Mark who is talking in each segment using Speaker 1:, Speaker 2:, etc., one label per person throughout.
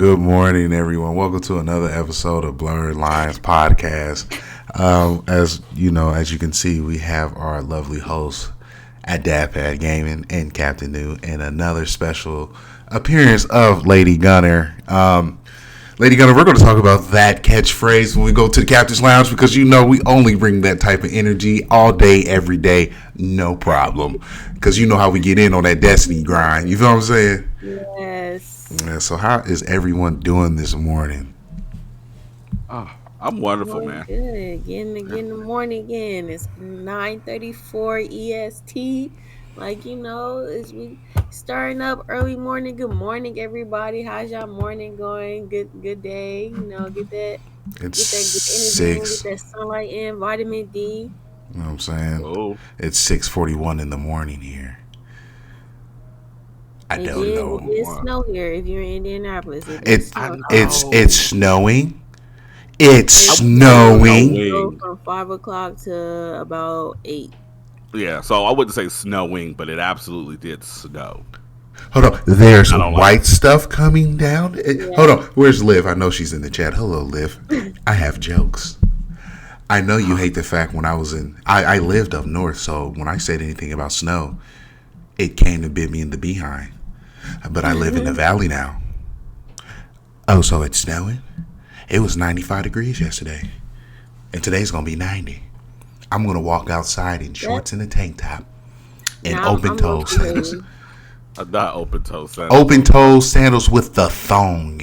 Speaker 1: Good morning, everyone. Welcome to another episode of Blerd Lines Podcast. As you know, as you can see, we have our lovely host at DadPad Gaming and Captain New, and another special appearance of Lady Gunner. Lady Gunner, we're going to talk about that catchphrase when we go to the Captain's Lounge because you know we only bring that type of energy all day, every day, no problem. Because you know how we get in on that Destiny grind. You feel what I'm saying?
Speaker 2: Yes.
Speaker 1: Yeah, so how is everyone doing this morning?
Speaker 3: Oh, I'm wonderful,
Speaker 2: Doing
Speaker 3: man.
Speaker 2: good. Getting
Speaker 3: Yeah.
Speaker 2: getting the morning again. It's 9:34 EST. As we starting up early morning. Good morning, everybody. How's y'all morning going? Good day.
Speaker 1: It's
Speaker 2: Get that good energy in, get
Speaker 1: six.
Speaker 2: that sunlight in, vitamin D.
Speaker 1: You know what I'm saying?
Speaker 3: Oh,
Speaker 1: It's 6:41 in the morning here. I
Speaker 2: It
Speaker 1: don't
Speaker 2: did it
Speaker 1: know.
Speaker 2: did
Speaker 3: wow.
Speaker 2: snow here if you're in Indianapolis. It did
Speaker 1: It
Speaker 3: I
Speaker 2: snow.
Speaker 1: it's
Speaker 3: know.
Speaker 1: snowing. It's
Speaker 3: I
Speaker 2: It
Speaker 3: wouldn't say
Speaker 2: snowed
Speaker 1: snowing.
Speaker 3: snowing.
Speaker 2: from 5 o'clock to about 8.
Speaker 3: Yeah, so I wouldn't say snowing, but it absolutely did snow.
Speaker 1: Hold on. There's
Speaker 3: I don't like
Speaker 1: white stuff coming down. Hold
Speaker 2: Yeah.
Speaker 1: on. Where's Liv? I know she's in the chat. Hello, Liv. I have jokes. I know you hate the fact when I lived up north, so when I said anything about snow, it came to bit me in the behind. But I live in the valley now. Oh, so it's snowing? It was 95 degrees yesterday, and today's gonna be 90. I'm gonna walk outside in
Speaker 2: That
Speaker 1: shorts and a tank top and
Speaker 2: now
Speaker 1: open
Speaker 2: I'm
Speaker 1: toe
Speaker 2: low-key
Speaker 1: sandals.
Speaker 2: hating.
Speaker 3: not open toe sandals
Speaker 1: Open
Speaker 3: on top.
Speaker 1: toe sandals with the thong,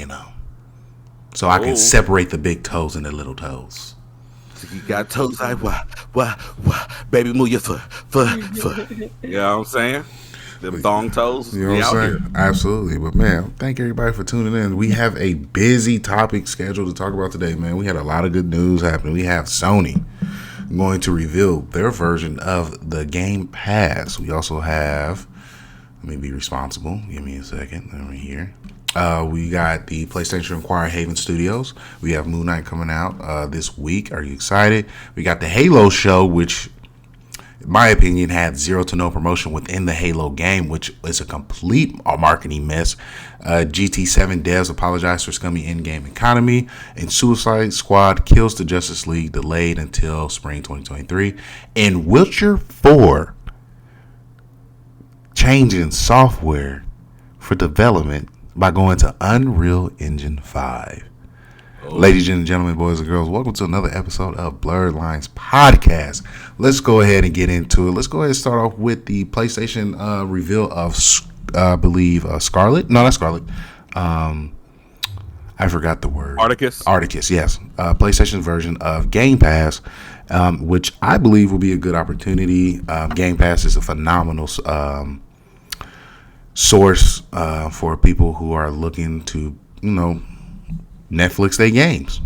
Speaker 1: so I can
Speaker 3: Oh,
Speaker 1: separate the big toes and the little toes.
Speaker 3: so you got toes like why, baby, move your foot. You know what I'm saying? Them thong toes,
Speaker 1: You know
Speaker 3: we
Speaker 1: what
Speaker 3: out
Speaker 1: I'm
Speaker 3: here.
Speaker 1: saying? Absolutely. But man, thank everybody for tuning in. We have a busy topic scheduled to talk about today, man. We had a lot of good news happening. We have Sony going to reveal their version of the Game Pass. We also have, let me be responsible. Give me a second. Let me hear. We got the PlayStation Acquire Haven Studios. We have Moonlight coming out this week. Are you excited? We got the Halo show, which in my opinion, had zero to no promotion within the Halo game, which is a complete marketing mess. GT7 devs apologize for scummy in-game economy, and Suicide Squad kills the Justice League, delayed until spring 2023. And Witcher 4 changing software for development by going to Unreal Engine 5.
Speaker 3: Oh,
Speaker 1: Ladies and gentlemen, boys and girls, welcome to another episode of Blerd Lines Podcast. Let's go ahead and get into it. Let's go ahead and start off with the PlayStation reveal of, I believe, Scarlet. No, not Scarlet. Um, I forgot the word.
Speaker 3: Articus.
Speaker 1: Articus, yes. PlayStation version of Game Pass, which I believe will be a good opportunity. Game Pass is a phenomenal source for people who are looking to, Netflix their games.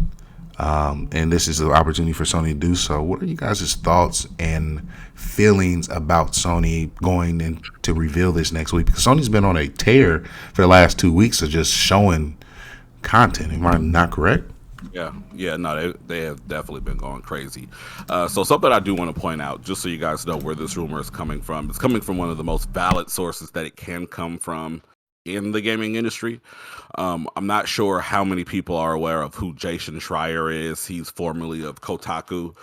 Speaker 1: And this is an opportunity for Sony to do so. What are you guys' thoughts and feelings about Sony going in to reveal this next week? Because Sony's been on a tear for the last 2 weeks of just showing content. Am I not correct?
Speaker 3: Yeah, no, they have definitely been going crazy. So something I do want to point out, just so you guys know where this rumor is coming from. It's coming from one of the most valid sources that it can come from in the gaming industry. I'm not sure how many people are aware of who Jason Schreier is. He's formerly of Kotaku.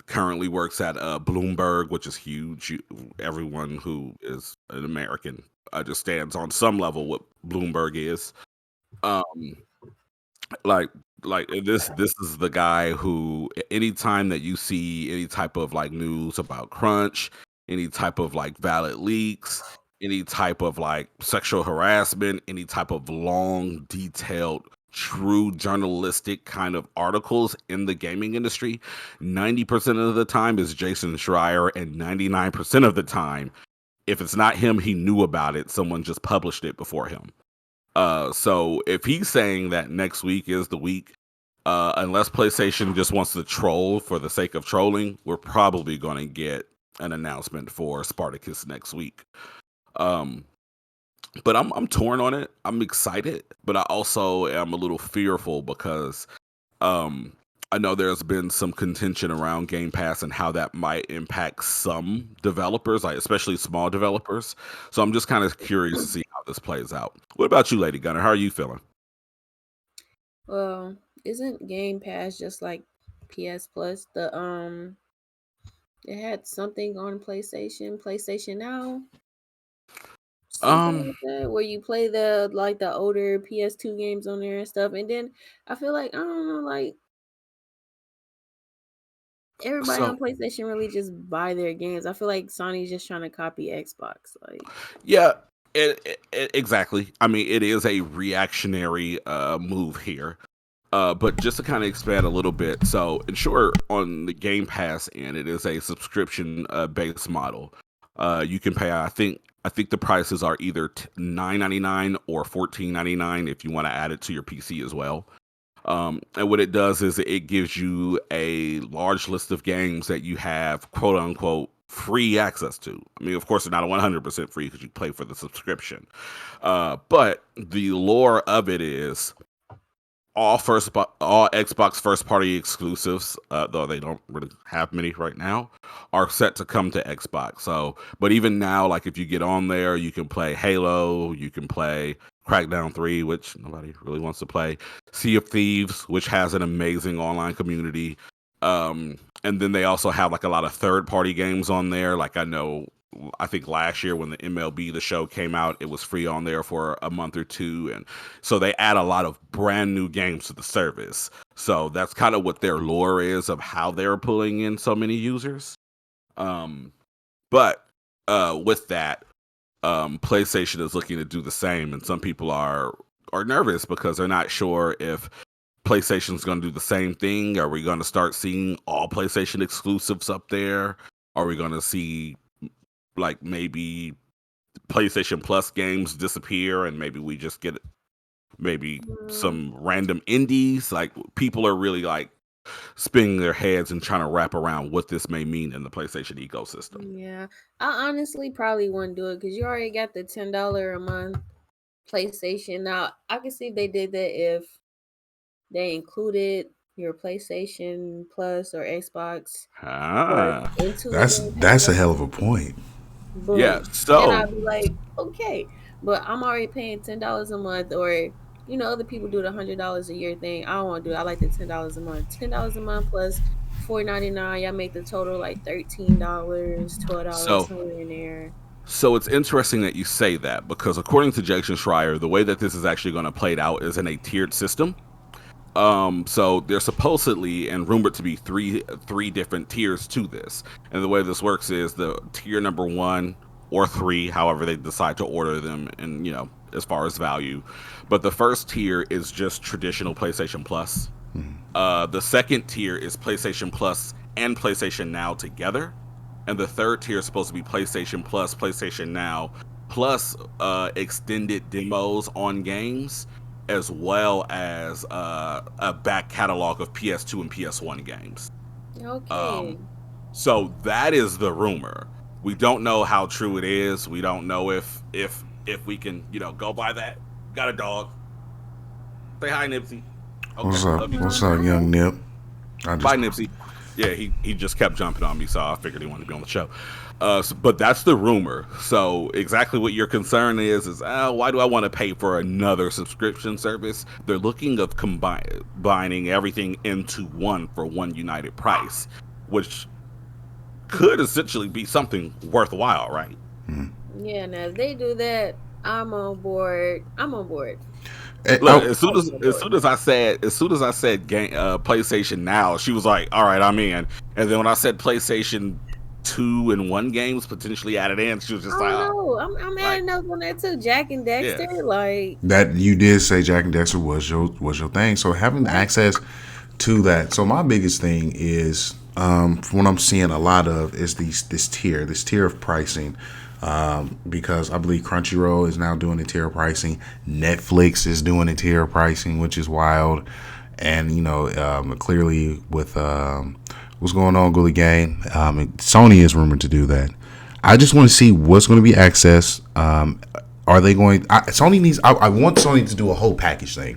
Speaker 3: Currently works at Bloomberg, which is huge. Everyone who is an American understands on some level what Bloomberg is. Um, like this is the guy who anytime that you see any type of like news about crunch, any type of like valid leaks, any type of like sexual harassment, any type of long detailed true journalistic kind of articles in the gaming industry, 90% of the time is Jason Schreier, and 99% of the time, if it's not him, he knew about it, someone just published it before him. So if he's saying that next week is the week, unless PlayStation just wants to troll for the sake of trolling, we're probably going to get an announcement for Spartacus next week. Um, but I'm torn on it. I'm excited, but I also am a little fearful because um, I know there's been some contention around Game Pass and how that might impact some developers, like especially small developers. So I'm just kind of curious to see how this plays out. What about you, Lady Gunner? How are you feeling?
Speaker 2: Well, isn't Game Pass just like PS Plus? It had something on PlayStation Now, something
Speaker 3: Um,
Speaker 2: like that, where you play the older PS2 games on there and stuff. And then I feel like I don't know, like everybody
Speaker 3: so
Speaker 2: on PlayStation really just buy their games. I feel like Sony's just trying to copy Xbox. Like,
Speaker 3: yeah, exactly. I mean, it is a reactionary move here. But just to kind of expand a little bit, so and sure, on the Game Pass end, it is a subscription based model. You can pay. I think the prices are either $9.99 or $14.99 if you want to add it to your PC as well. And what it does is it gives you a large list of games that you have quote unquote free access to. I mean, of course, they're not 100% free because you pay for the subscription. But the lore of it is all Xbox first party exclusives, though they don't really have many right now, are set to come to Xbox. So, but even now, like if you get on there, you can play Halo, you can play Crackdown 3, which nobody really wants to play, Sea of Thieves, which has an amazing online community. And then they also have like a lot of third party games on there. Like I think last year when the MLB the show came out, it was free on there for a month or two, and so they add a lot of brand new games to the service. So that's kind of what their lore is of how they're pulling in so many users. Um, but with that, PlayStation is looking to do the same, and some people are nervous because they're not sure if PlayStation's going to do the same thing. Are we going to start seeing all PlayStation exclusives up there? Are we going to see like maybe PlayStation Plus games disappear and maybe we just get maybe
Speaker 2: mm,
Speaker 3: some random indies? Like people are really like spinning their heads and trying to wrap around what this may mean in the PlayStation ecosystem.
Speaker 2: yeah, I honestly probably wouldn't do it because you already got the $10 a month PlayStation. Now I can see if they did that if they included your PlayStation Plus or Xbox Plus
Speaker 3: Ah,
Speaker 2: into the
Speaker 1: That's
Speaker 2: Game Pass.
Speaker 1: that's a hell of a point.
Speaker 3: yeah.
Speaker 2: Boom. Then
Speaker 3: So
Speaker 2: I'd be like, okay, but I'm already paying $10 a month, or other people do the $100 a year thing. I don't want to do it. I like the $10 a month. $10 a month plus $4.99. Y'all make the total like $13, $12
Speaker 3: so
Speaker 2: somewhere in there.
Speaker 3: so it's interesting that you say that because according to Jason Schreier, the way that this is actually going to play it out is in a tiered system. So there's supposedly and rumored to be three different tiers to this. And the way this works is the tier number 1 or 3, however they decide to order them and as far as value. But the first tier is just traditional PlayStation Plus. The second tier is PlayStation Plus and PlayStation Now together. And the third tier is supposed to be PlayStation Plus, PlayStation Now, plus extended demos on games, as well as a back catalog of PS2 and PS1 games. Um,
Speaker 2: Okay.
Speaker 3: so that is the rumor. We don't know how true it is. We don't know if we can go by that. Got a dog. Say hi, Nipsey. Okay,
Speaker 1: What's up?
Speaker 3: love you.
Speaker 1: What's up, young Nip? I just
Speaker 3: Bye, Nipsey. Yeah, he just kept jumping on me, so I figured he wanted to be on the show. But that's the rumor. So exactly what your concern is why do I want to pay for another subscription service? They're looking of combining everything into one for one united price, which could essentially be something worthwhile, right?
Speaker 2: Yeah, now if they do that, I'm on board. I'm on board.
Speaker 3: Look,
Speaker 1: oh,
Speaker 2: I'm on board.
Speaker 3: as soon as I said PlayStation Now, she was like, "All right, I'm in." And then when I said PlayStation 2 and 1 games potentially added in, she was
Speaker 2: I
Speaker 3: just like,
Speaker 2: don't
Speaker 3: "Oh,
Speaker 2: know. I'm
Speaker 3: like
Speaker 2: adding those on there too. Jack and Dexter,
Speaker 3: yeah."
Speaker 2: like
Speaker 1: that you did say Jack and Dexter was your thing. So having
Speaker 2: what?
Speaker 1: access to that. So my biggest thing is what I'm seeing a lot of is this tier of pricing. Because I believe Crunchyroll is now doing the tier pricing. Netflix is doing the tier pricing, which is wild. And clearly with what's going on, Gully Gang, Sony is rumored to do that. I just want to see what's going to be accessed. Are they going? Sony needs. I want Sony to do a whole package thing.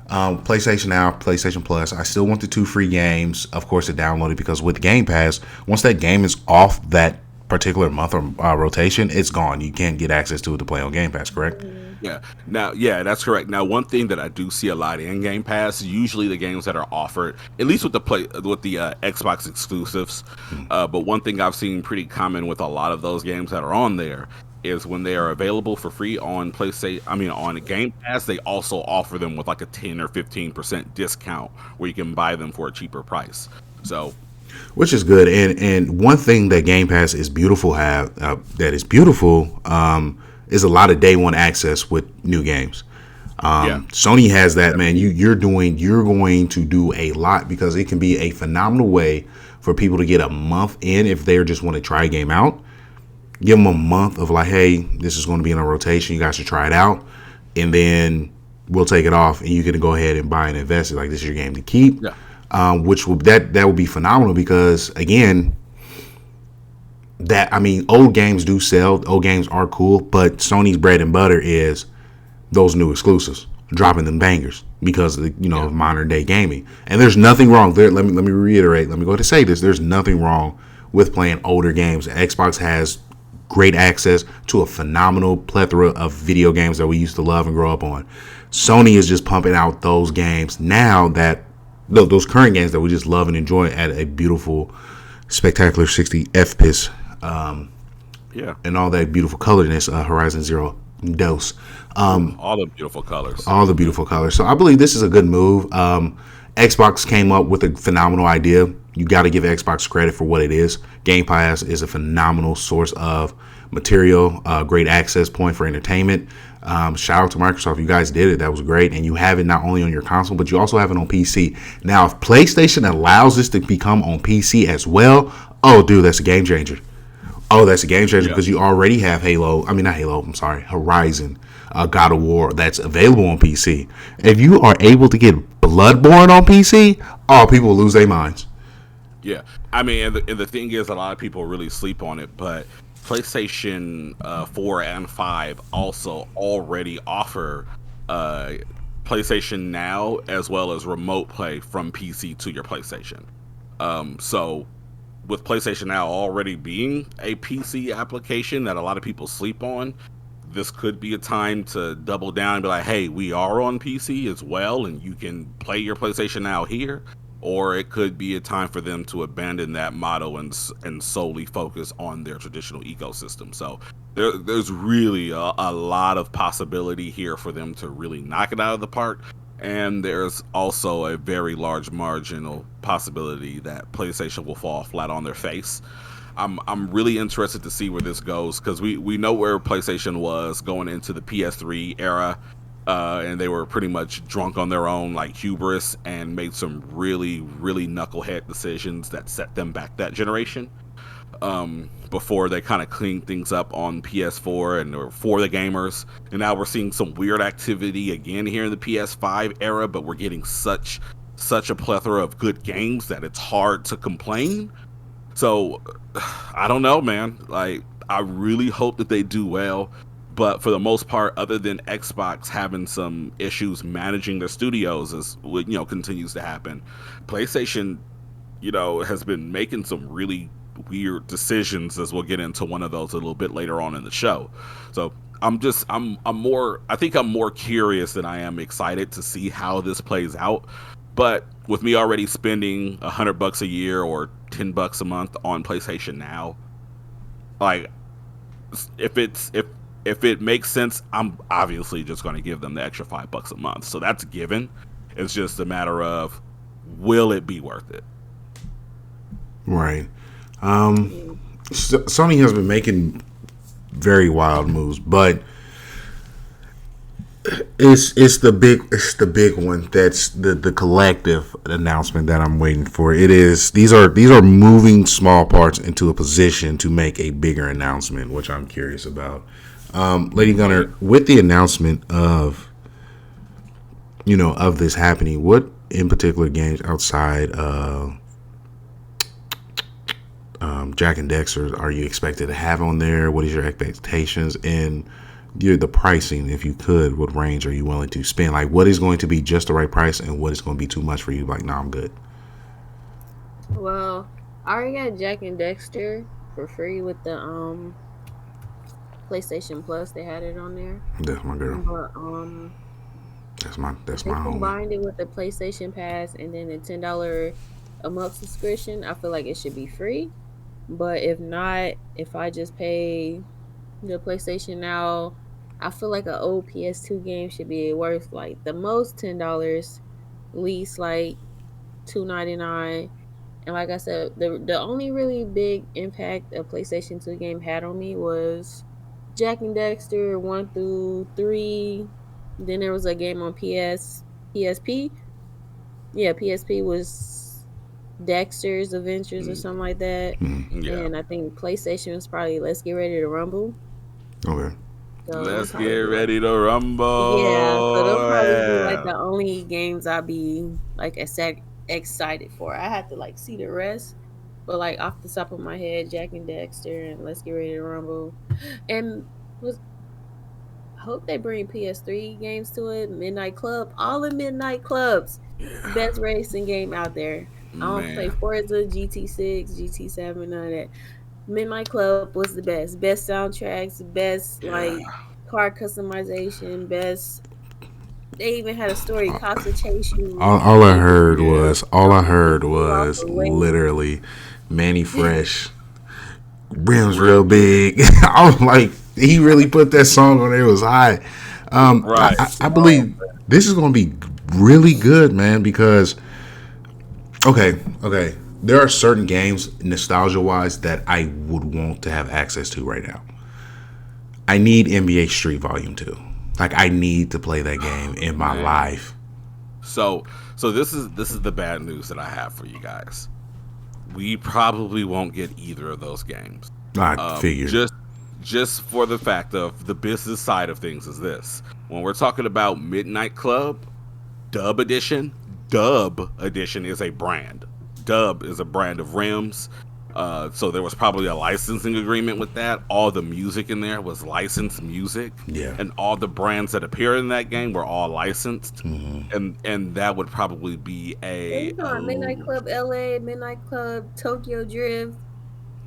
Speaker 1: PlayStation Now, PlayStation Plus. I still want the 2 free games, of course, to download it because with Game Pass, once that game is off that particular month or rotation, it's gone. You can't get access to it to play on Game Pass, correct?
Speaker 3: Yeah. Now, yeah, that's correct. Now, one thing that I do see a lot in Game Pass, usually the games that are offered, at least with the Xbox exclusives, but one thing I've seen pretty common with a lot of those games that are on there is when they are available for free on on Game Pass, they also offer them with like a 10 or 15% discount where you can buy them for a cheaper price. So,
Speaker 1: which is good. And one thing that Game Pass is beautiful is a lot of day one access with new games. Sony has that, man. You're going to do a lot because it can be a phenomenal way for people to get a month in if they just want to try a game out. Give them a month of like, hey, this is going to be in a rotation. You guys should try it out, and then we'll take it off, and you can go ahead and buy and invest it. Like, this is your game to keep.
Speaker 3: yeah.
Speaker 1: Which will that will be phenomenal because again, old games do sell. Old games are cool, but Sony's bread and butter is those new exclusives, dropping them bangers because of the of modern day gaming. And there's nothing wrong there. Let me reiterate. Let me go ahead and say this. There's nothing wrong with playing older games. Xbox has great access to a phenomenal plethora of video games that we used to love and grow up on. Sony is just pumping out those games now those current games that we just love and enjoy at a beautiful, spectacular 60 FPS, and all that beautiful colorness. Horizon Zero Dose,
Speaker 3: all the beautiful colors,
Speaker 1: So I believe this is a good move. Xbox came up with a phenomenal idea. You got to give Xbox credit for what it is. Game Pass is a phenomenal source of material, great access point for entertainment. Shout out to Microsoft. You guys did it. That was great. And you have it not only on your console, but you also have it on PC. Now, if PlayStation allows this to become on PC as well, oh, dude, that's a game changer. Because you already have Horizon, God of War that's available on PC. If you are able to get Bloodborne on PC, people will lose their minds.
Speaker 3: Yeah. I mean, and the thing is, a lot of people really sleep on it, but PlayStation 4 and 5 also already offer PlayStation Now as well as remote play from PC to your PlayStation. So with PlayStation Now already being a PC application that a lot of people sleep on, this could be a time to double down and be like, hey, we are on PC as well, and you can play your PlayStation Now here. Or it could be a time for them to abandon that motto and solely focus on their traditional ecosystem. So there's really a lot of possibility here for them to really knock it out of the park. And there's also a very large marginal possibility that PlayStation will fall flat on their face. I'm really interested to see where this goes because we know where PlayStation was going into the PS3 era. And they were pretty much drunk on their own, like hubris, and made some really, really knucklehead decisions that set them back that generation. Before they kind of cleaned things up on PS4 and for the gamers. And now we're seeing some weird activity again here in the PS5 era, but we're getting such a plethora of good games that it's hard to complain. So, I don't know, man. Like, I really hope that they do well. But for the most part, other than Xbox having some issues managing their studios, as continues to happen, PlayStation, has been making some really weird decisions. As we'll get into one of those a little bit later on in the show. So I'm more curious than I am excited to see how this plays out. But with me already spending $100 a year or $10 a month on PlayStation Now, like if it makes sense, I'm obviously just going to give them the extra $5 a month. So that's a given. It's just a matter of, will it be worth it?
Speaker 1: Right. Sony has been making very wild moves, but it's the big one. That's the collective announcement that I'm waiting for. These are moving small parts into a position to make a bigger announcement, which I'm curious about. Lady Gunner, with the announcement of this happening, what in particular games outside Jack and Dexter are you expected to have on there? What is your expectations? And the pricing, if you could, what range are you willing to spend? Like, what is going to be just the right price, and what is going to be too much for you? Like, nah, I'm good.
Speaker 2: Well, I already got Jack and Dexter. for free with the PlayStation Plus. They had it on there,
Speaker 1: That's my girl.
Speaker 2: but if
Speaker 1: That's
Speaker 2: they
Speaker 1: my homie.
Speaker 2: combined it with the PlayStation Pass and then a $10 a month subscription, I feel like it should be free. But if not, if I just pay the PlayStation Now, I feel like an old PS2 game should be worth like the most $10, least like $2.99. And like I said, the only really big impact a PlayStation 2 game had on me was Jack and Dexter 1 through 3. Then there was a game on PSP. Yeah, PSP was Dexter's Adventures or something like that.
Speaker 3: Yeah.
Speaker 2: And I think PlayStation was probably Let's Get Ready to Rumble.
Speaker 1: Okay.
Speaker 2: So
Speaker 3: Let's get
Speaker 2: be
Speaker 3: ready to rumble.
Speaker 2: yeah, so they'll probably be like
Speaker 3: Yeah.
Speaker 2: the only games I'll be like excited for. I had to like see the rest, but like off the top of my head, Jack and Dexter and Let's Get Ready to Rumble, and was I hope they bring PS3 games to it. Midnight Club, all the Midnight Clubs, best racing game out there. I don't play
Speaker 3: Man.
Speaker 2: Forza, GT6, GT7, none of that. Midnight Club was the best soundtracks, best
Speaker 3: Yeah.
Speaker 2: like car customization, best. They even had a story. Cops would chase you.
Speaker 1: All I heard
Speaker 3: Yeah.
Speaker 1: was literally Manny Fresh, rims real big. I was like, he really put that song on there. It was high.
Speaker 3: Right.
Speaker 1: I believe this is going to be really good, man, because okay, there are certain games nostalgia wise that I would want to have access to right now. I need NBA Street Volume 2. Like, I need to play that game in my life.
Speaker 3: So this is the bad news that I have for you guys. We probably won't get either of those games.
Speaker 1: I figured.
Speaker 3: Just for the fact of the business side of things is this. When we're talking about Midnight Club, Dub Edition is a brand. Dub is a brand of rims. So there was probably a licensing agreement with that. All the music in there was licensed music.
Speaker 1: Yeah.
Speaker 3: And all the brands that appear in that game were all licensed. And that would probably be
Speaker 2: Midnight Club LA, Midnight Club Tokyo Drift.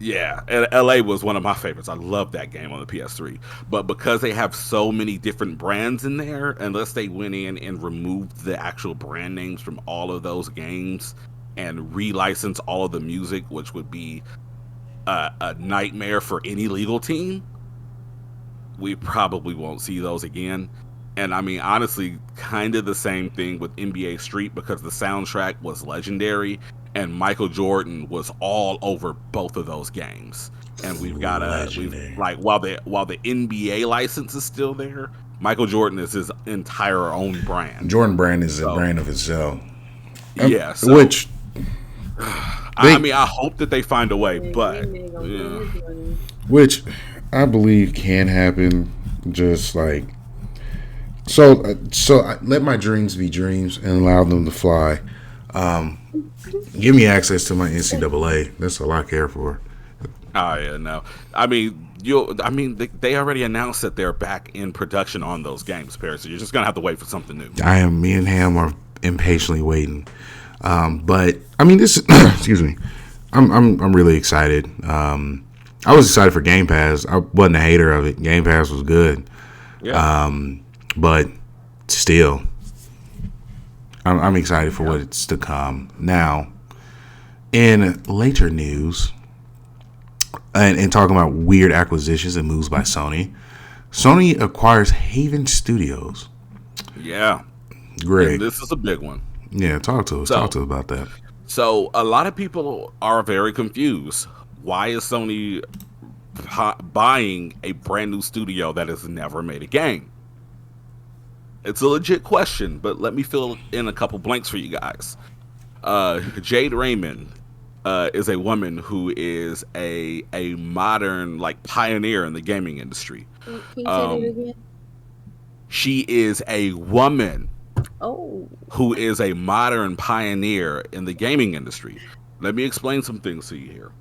Speaker 3: Yeah, and LA was one of my favorites. I love that game on the PS3. But because they have so many different brands in there, unless they went in and removed the actual brand names from all of those games and relicense all of the music, which would be a nightmare for any legal team, we probably won't see those again. And I mean, honestly, kind of the same thing with NBA Street, because the soundtrack was legendary and Michael Jordan was all over both of those games. And we've got while the NBA license is still there, Michael Jordan is his entire own brand.
Speaker 1: Jordan brand is a brand of itself.
Speaker 3: Yeah, I hope that they find a way, but
Speaker 1: which I believe can happen. Just like so let my dreams be dreams and allow them to fly. Give me access to my NCAA. That's all I care for.
Speaker 3: Oh yeah, no. I mean, they already announced that they're back in production on those games, Perry. So you're just gonna have to wait for something new.
Speaker 1: Me and Ham are impatiently waiting. But I mean, this excuse me. I'm really excited. I was excited for Game Pass. I wasn't a hater of it. Game Pass was good.
Speaker 3: Yeah.
Speaker 1: But still, I'm excited for what's to come. Now, in later news, and talking about weird acquisitions and moves by Sony acquires Haven Studios.
Speaker 3: Yeah.
Speaker 1: Greg,
Speaker 3: and this is a big one.
Speaker 1: Yeah, talk to us about that.
Speaker 3: So a lot of people are very confused. Why is Sony buying a brand new studio that has never made a game? It's a legit question, but let me fill in a couple blanks for you guys. Jade Raymond is a woman who is a modern pioneer in the gaming industry.
Speaker 2: Can you say that again?
Speaker 3: She is a woman
Speaker 2: Oh.
Speaker 3: who is a modern pioneer in the gaming industry. Let me explain some things to you here.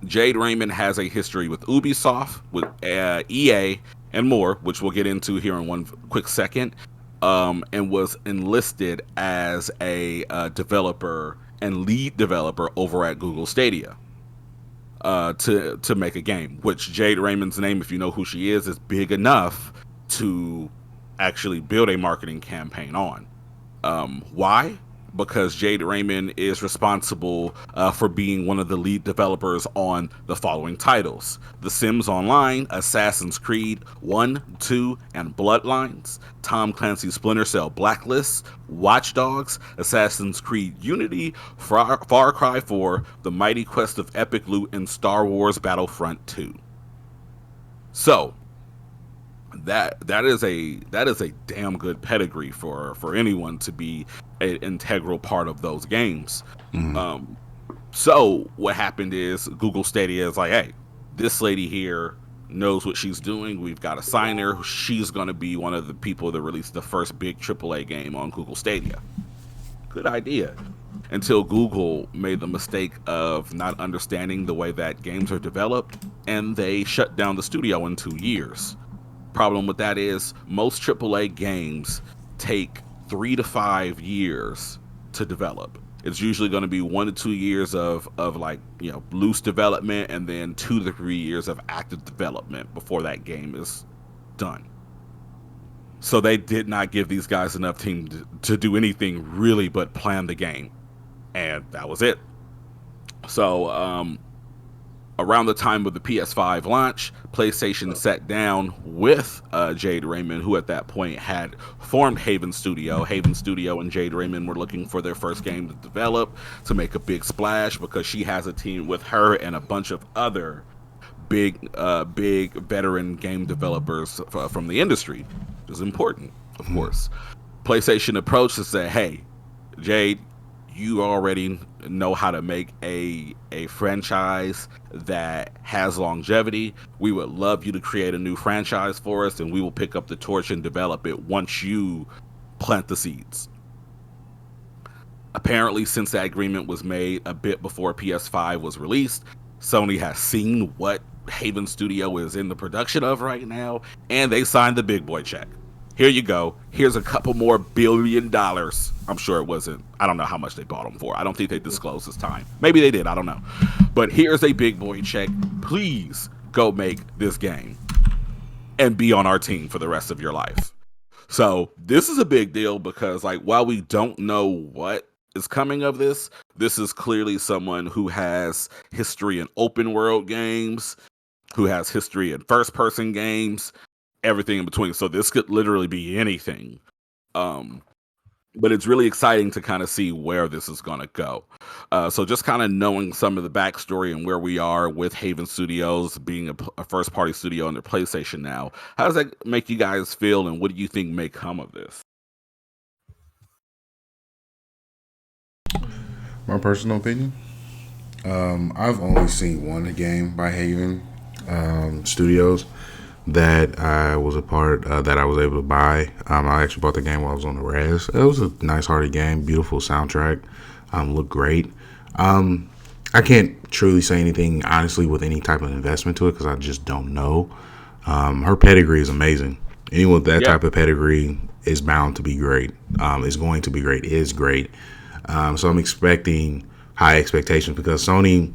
Speaker 3: Jade Raymond has a history with Ubisoft, with EA, and more, which we'll get into here in one quick second, and was enlisted as a developer and lead developer over at Google Stadia. to make a game. Which Jade Raymond's name, if you know who she is big enough to actually build a marketing campaign on. Why? Because Jade Raymond is responsible for being one of the lead developers on the following titles: The Sims Online, Assassin's Creed 1, 2, and Bloodlines, Tom Clancy's Splinter Cell Blacklist, Watch Dogs, Assassin's Creed Unity, Far Cry 4, The Mighty Quest of Epic Loot, and Star Wars Battlefront 2. So, that is a damn good pedigree for anyone to be an integral part of those games. So what happened is Google Stadia is like, hey, this lady here knows what she's doing. We've got to sign her. She's going to be one of the people that release the first big AAA game on Google Stadia. Good idea. Until Google made the mistake of not understanding the way that games are developed, and they shut down the studio in 2 years. Problem with that is most AAA games take 3 to 5 years to develop. It's usually going to be 1 to 2 years of like, loose development, and then 2 to 3 years of active development before that game is done. So they did not give these guys enough time to do anything really but plan the game, and that was it. So around the time of the PS5 launch, PlayStation sat down with Jade Raymond, who at that point had formed Haven Studio. Haven Studio and Jade Raymond were looking for their first game to develop, to make a big splash, because she has a team with her and a bunch of other big veteran game developers from the industry. It was important, of course. PlayStation approached and said, hey, Jade, you already know how to make a franchise that has longevity. We would love you to create a new franchise for us, and we will pick up the torch and develop it once you plant the seeds. Apparently, since that agreement was made a bit before PS5 was released, Sony has seen what Haven Studio is in the production of right now, and they signed the big boy check. Here you go. Here's a couple more $1 billion. I'm sure it wasn't. I don't know how much they bought them for. I don't think they disclosed this time. Maybe they did. I don't know. But here's a big boy check. Please go make this game and be on our team for the rest of your life. So this is a big deal because, like, while we don't know what is coming of this is clearly someone who has history in open world games, who has history in first person games, everything in between. So this could literally be anything. But it's really exciting to kind of see where this is going to go. So just kind of knowing some of the backstory and where we are with Haven Studios being a first party studio under PlayStation now, how does that make you guys feel, and what do you think may come of this?
Speaker 1: My personal opinion, I've only seen one game by Haven Studios that I was a part that I was able to buy. I actually bought the game while I was on the res. It was a nice, hearty game, beautiful soundtrack, looked great. I can't truly say anything honestly with any type of investment to it because I just don't know. Her pedigree is amazing. Anyone with that type of pedigree is bound to be great. Is going to be great. Is great. So I'm expecting high expectations because Sony,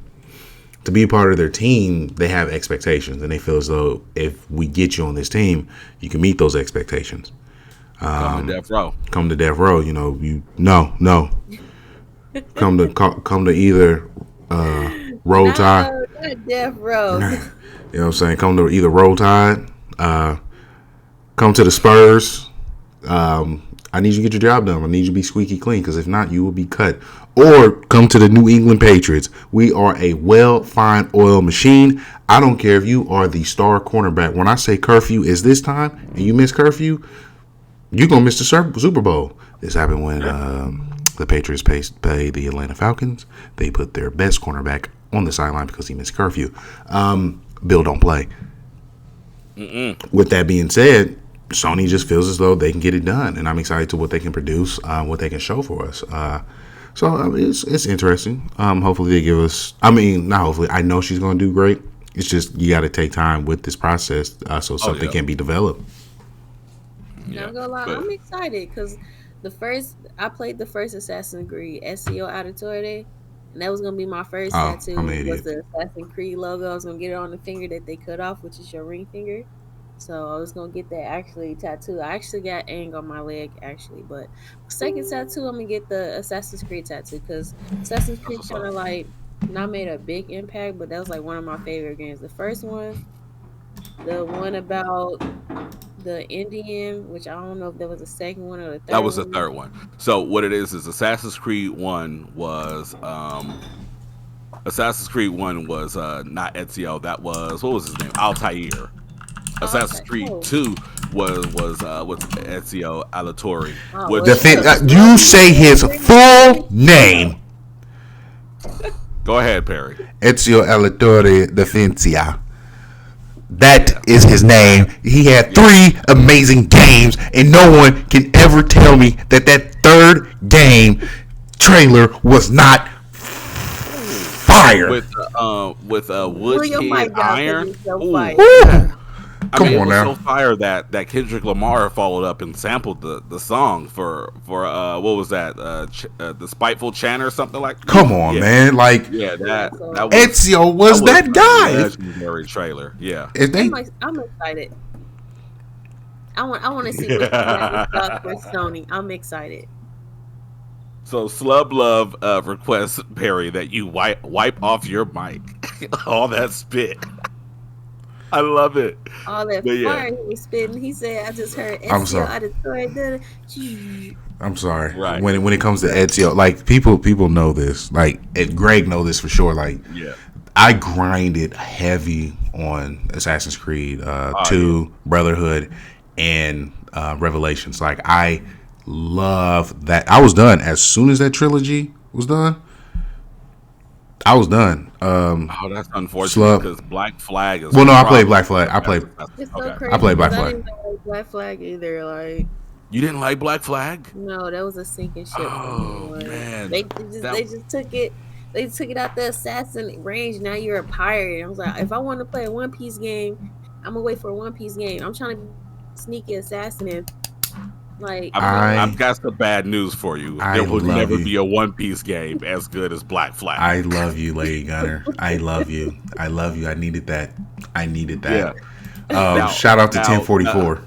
Speaker 1: to be a part of their team, they have expectations, and they feel as though if we get you on this team, you can meet those expectations.
Speaker 3: Come to death row.
Speaker 1: Come to death row. No. Come to either Roll Tide.
Speaker 2: Not death row.
Speaker 1: You know what I'm saying? Come to either Roll Tide. Come to the Spurs. I need you to get your job done. I need you to be squeaky clean, because if not, you will be cut. Or come to the New England Patriots. We are a well-fine oil machine. I don't care if you are the star cornerback. When I say curfew is this time and you miss curfew, you're going to miss the Super Bowl. This happened when the Patriots pay the Atlanta Falcons. They put their best cornerback on the sideline because he missed curfew. Bill don't play. With that being said, Sony just feels as though they can get it done, and I'm excited to what they can produce, what they can show for us. So I mean, it's interesting. Hopefully they give us. I mean, not hopefully. I know she's going to do great. It's just you got to take time with this process so something can be developed.
Speaker 2: Yeah, I'm gonna lie. I'm excited because I played the first Assassin's Creed, SEO Auditore, And that was gonna be my first
Speaker 1: Oh,
Speaker 2: tattoo.
Speaker 1: I'm an
Speaker 2: Was
Speaker 1: idiot.
Speaker 2: the Assassin's Creed logo. I was gonna get it on the finger that they cut off, which is your ring finger. So I was gonna get that actually tattoo. I actually got Aang on my leg actually, but second tattoo I'm gonna get the Assassin's Creed tattoo because Assassin's
Speaker 3: That's
Speaker 2: Creed
Speaker 3: what's
Speaker 2: kind
Speaker 3: up.
Speaker 2: of like not made a big impact, but that was like one of my favorite games. The first one, the one about the Indian, which I don't know if there was a second one or the
Speaker 3: That
Speaker 2: third
Speaker 3: was the
Speaker 2: one.
Speaker 3: third one. So what it is Assassin's Creed One was not Ezio. That was, what was his name? Altair.
Speaker 2: Oh,
Speaker 3: Assassin's
Speaker 2: okay.
Speaker 3: Creed
Speaker 2: Oh,
Speaker 3: 2 was Ezio Auditore,
Speaker 2: oh well,
Speaker 1: The
Speaker 3: which
Speaker 2: you
Speaker 1: thing,
Speaker 2: know the
Speaker 1: you
Speaker 2: bloody
Speaker 1: say his full name,
Speaker 3: go ahead, Perry.
Speaker 1: Ezio Auditore Defensia. That
Speaker 3: Yeah.
Speaker 1: is his name. He had
Speaker 3: Yeah.
Speaker 1: 3 amazing games, and no one can ever tell me that that third game trailer was not fire.
Speaker 3: With
Speaker 2: pull
Speaker 3: Wood
Speaker 2: your
Speaker 3: Kid
Speaker 2: mic down because
Speaker 3: Iron.
Speaker 2: it's so
Speaker 3: Ooh,
Speaker 2: fire.
Speaker 1: Woo!
Speaker 3: I
Speaker 1: Come
Speaker 3: mean, it
Speaker 1: on
Speaker 3: was so
Speaker 1: now.
Speaker 3: fire that Kendrick Lamar followed up and sampled the song for what was that, the Spiteful Chant or something like.
Speaker 1: Come
Speaker 3: Ooh,
Speaker 1: on,
Speaker 3: yeah,
Speaker 1: man. Like,
Speaker 3: yeah,
Speaker 2: Yeah,
Speaker 3: that
Speaker 2: so
Speaker 3: that was
Speaker 1: Ezio
Speaker 3: that
Speaker 1: was
Speaker 3: was
Speaker 1: that
Speaker 3: a
Speaker 1: guy.
Speaker 3: legendary trailer. Yeah.
Speaker 1: If they,
Speaker 2: I'm excited. I want to see what you got in stock for Sony. I'm excited.
Speaker 3: So Slub Love requests, Perry, that you wipe off your mic. All that spit. I love it.
Speaker 2: All that
Speaker 3: But yeah,
Speaker 2: fire he was spitting. He said, "I just heard
Speaker 1: I'm
Speaker 2: SEO
Speaker 1: sorry.
Speaker 2: auditory."
Speaker 1: I'm sorry.
Speaker 3: right.
Speaker 1: When it comes to Ezio, like people know this. Like Greg know this for sure. Like
Speaker 3: Yeah.
Speaker 1: I grinded heavy on Assassin's Creed
Speaker 3: Oh,
Speaker 1: 2, Brotherhood, and Revelations. Like I love that. I was done as soon as that trilogy was done. I was done.
Speaker 3: Oh, that's unfortunate
Speaker 1: Slub.
Speaker 3: because Black Flag is
Speaker 1: Well, no, I played
Speaker 3: probably
Speaker 1: Black Flag.
Speaker 3: the best Assassin.
Speaker 2: It's so
Speaker 3: Okay.
Speaker 2: crazy
Speaker 1: I played Black
Speaker 2: because I
Speaker 1: Flag.
Speaker 2: didn't like Black Flag either. Like,
Speaker 3: You didn't like Black Flag?
Speaker 2: no, that was a sinking ship for me.
Speaker 3: Oh
Speaker 2: Like,
Speaker 3: man, that
Speaker 2: they just took it. They took it out the assassin range. Now you're a pirate. I was like, if I want to play a One Piece game, I'm gonna wait for a One Piece game. I'm trying to be a sneaky assassin and like, you know.
Speaker 3: I've
Speaker 1: I
Speaker 3: got some bad news for you.
Speaker 1: I
Speaker 3: There will
Speaker 1: love
Speaker 3: never
Speaker 1: you.
Speaker 3: be a One Piece game as good as Black Flag.
Speaker 1: I love you, Lady Gunner. I love you. I love you. I needed that. I needed
Speaker 3: Yeah.
Speaker 1: that. Shout out to
Speaker 3: Now,
Speaker 1: 1044.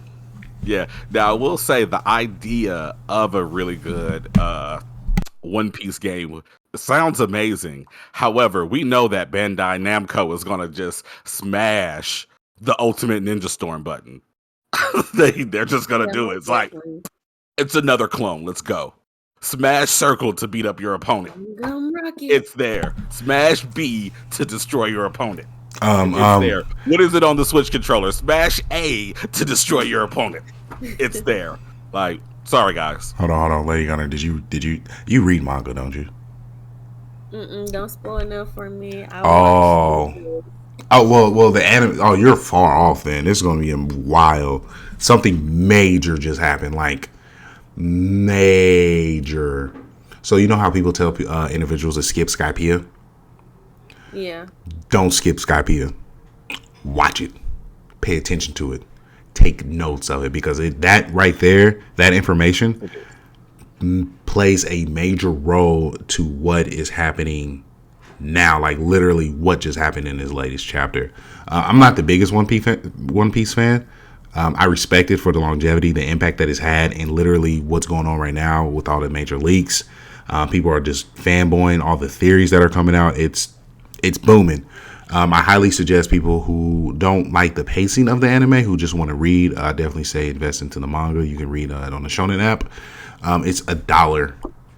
Speaker 3: yeah. Now I will say the idea of a really good One Piece game sounds amazing. However, we know that Bandai Namco is gonna just smash the Ultimate Ninja Storm button. They're just gonna
Speaker 2: Yeah,
Speaker 3: do it.
Speaker 2: most
Speaker 3: It's like,
Speaker 2: definitely.
Speaker 3: it's another clone. Let's go. Smash circle to beat up your opponent.
Speaker 2: Gum Rocket.
Speaker 3: It's there. Smash B to destroy your opponent.
Speaker 1: Um,
Speaker 3: It's
Speaker 1: um,
Speaker 3: there. What is it on the Switch controller? Smash A to destroy your opponent. It's there. Like, sorry guys.
Speaker 1: hold on, Lady Gunner. Did you read manga? Don't you?
Speaker 2: Don't spoil enough for me. I
Speaker 1: Oh.
Speaker 2: watched.
Speaker 1: Well, the anime. Oh, you're far off. Then this is gonna be wild. Something major just happened. Like major. So you know how people tell individuals to skip Skypiea?
Speaker 2: Yeah.
Speaker 1: Don't skip Skypiea. Watch it. Pay attention to it. Take notes of it because that right there, that information plays a major role to what is happening now. Like literally, what just happened in this latest chapter. I'm not the biggest One Piece fan. I respect it for the longevity, the impact that it's had, and literally what's going on right now with all the major leaks. People are just fanboying all the theories that are coming out. It's booming. I highly suggest people who don't like the pacing of the anime, who just want to read, definitely say invest into the manga. You can read it on the Shonen app. It's $1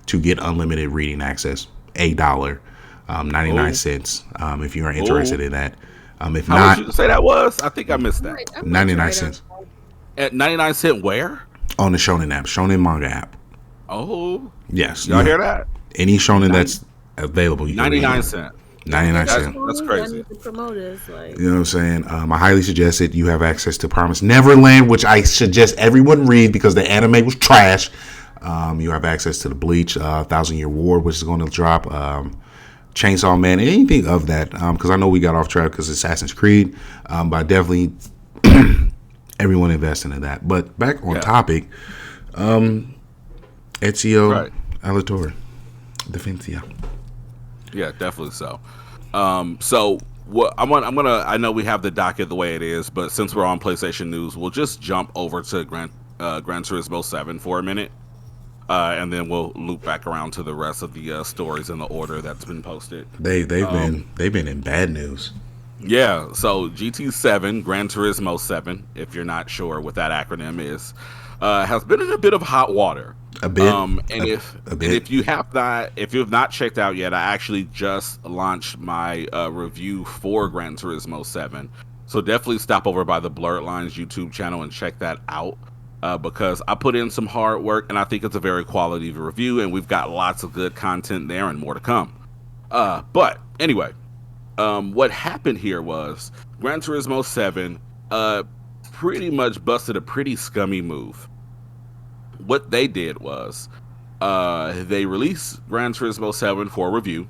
Speaker 1: to get unlimited reading access. $1, 99 cents. If you are interested in that. If
Speaker 3: How
Speaker 1: not,
Speaker 3: much you say that was? I think I missed that.
Speaker 2: I might
Speaker 1: 99
Speaker 2: try it
Speaker 1: cents
Speaker 2: out.
Speaker 3: At 99 cent where?
Speaker 1: on the Shonen app, Shonen manga app.
Speaker 3: Oh,
Speaker 1: Yes,
Speaker 3: y'all hear that?
Speaker 1: Any Shonen that's available, you can
Speaker 3: 99
Speaker 1: read.
Speaker 3: cent.
Speaker 1: 99
Speaker 3: That's-
Speaker 1: cents.
Speaker 3: that's
Speaker 2: I
Speaker 3: crazy.
Speaker 2: need to promote us. Like,
Speaker 1: You know what I'm saying? I highly suggest it. You have access to Promise Neverland, which I suggest everyone read because the anime was trash. You have access to the Bleach, 1,000-Year War, which is going to drop. Chainsaw Man, anything of that. Because I know we got off track because Assassin's Creed. But definitely everyone invest into that. But back on topic, Ezio
Speaker 3: Right.
Speaker 1: Auditore Defensia.
Speaker 3: Yeah, definitely so. So what I know we have the docket the way it is, but since we're on PlayStation News, we'll just jump over to Gran Turismo 7 for a minute, and then we'll loop back around to the rest of the stories in the order that's been posted.
Speaker 1: They've been in bad news.
Speaker 3: Yeah, so GT7, Gran Turismo 7, if you're not sure what that acronym is, has been in a bit of hot water.
Speaker 1: A bit,
Speaker 3: And
Speaker 1: a bit.
Speaker 3: if you have not checked out yet, I actually just launched my review for Gran Turismo 7. So definitely stop over by the Blerd Lines YouTube channel and check that out. Because I put in some hard work and I think it's a very quality review, and we've got lots of good content there and more to come. But anyway, what happened here was Gran Turismo 7 pretty much busted a pretty scummy move. What they did was they released Gran Turismo 7 for review.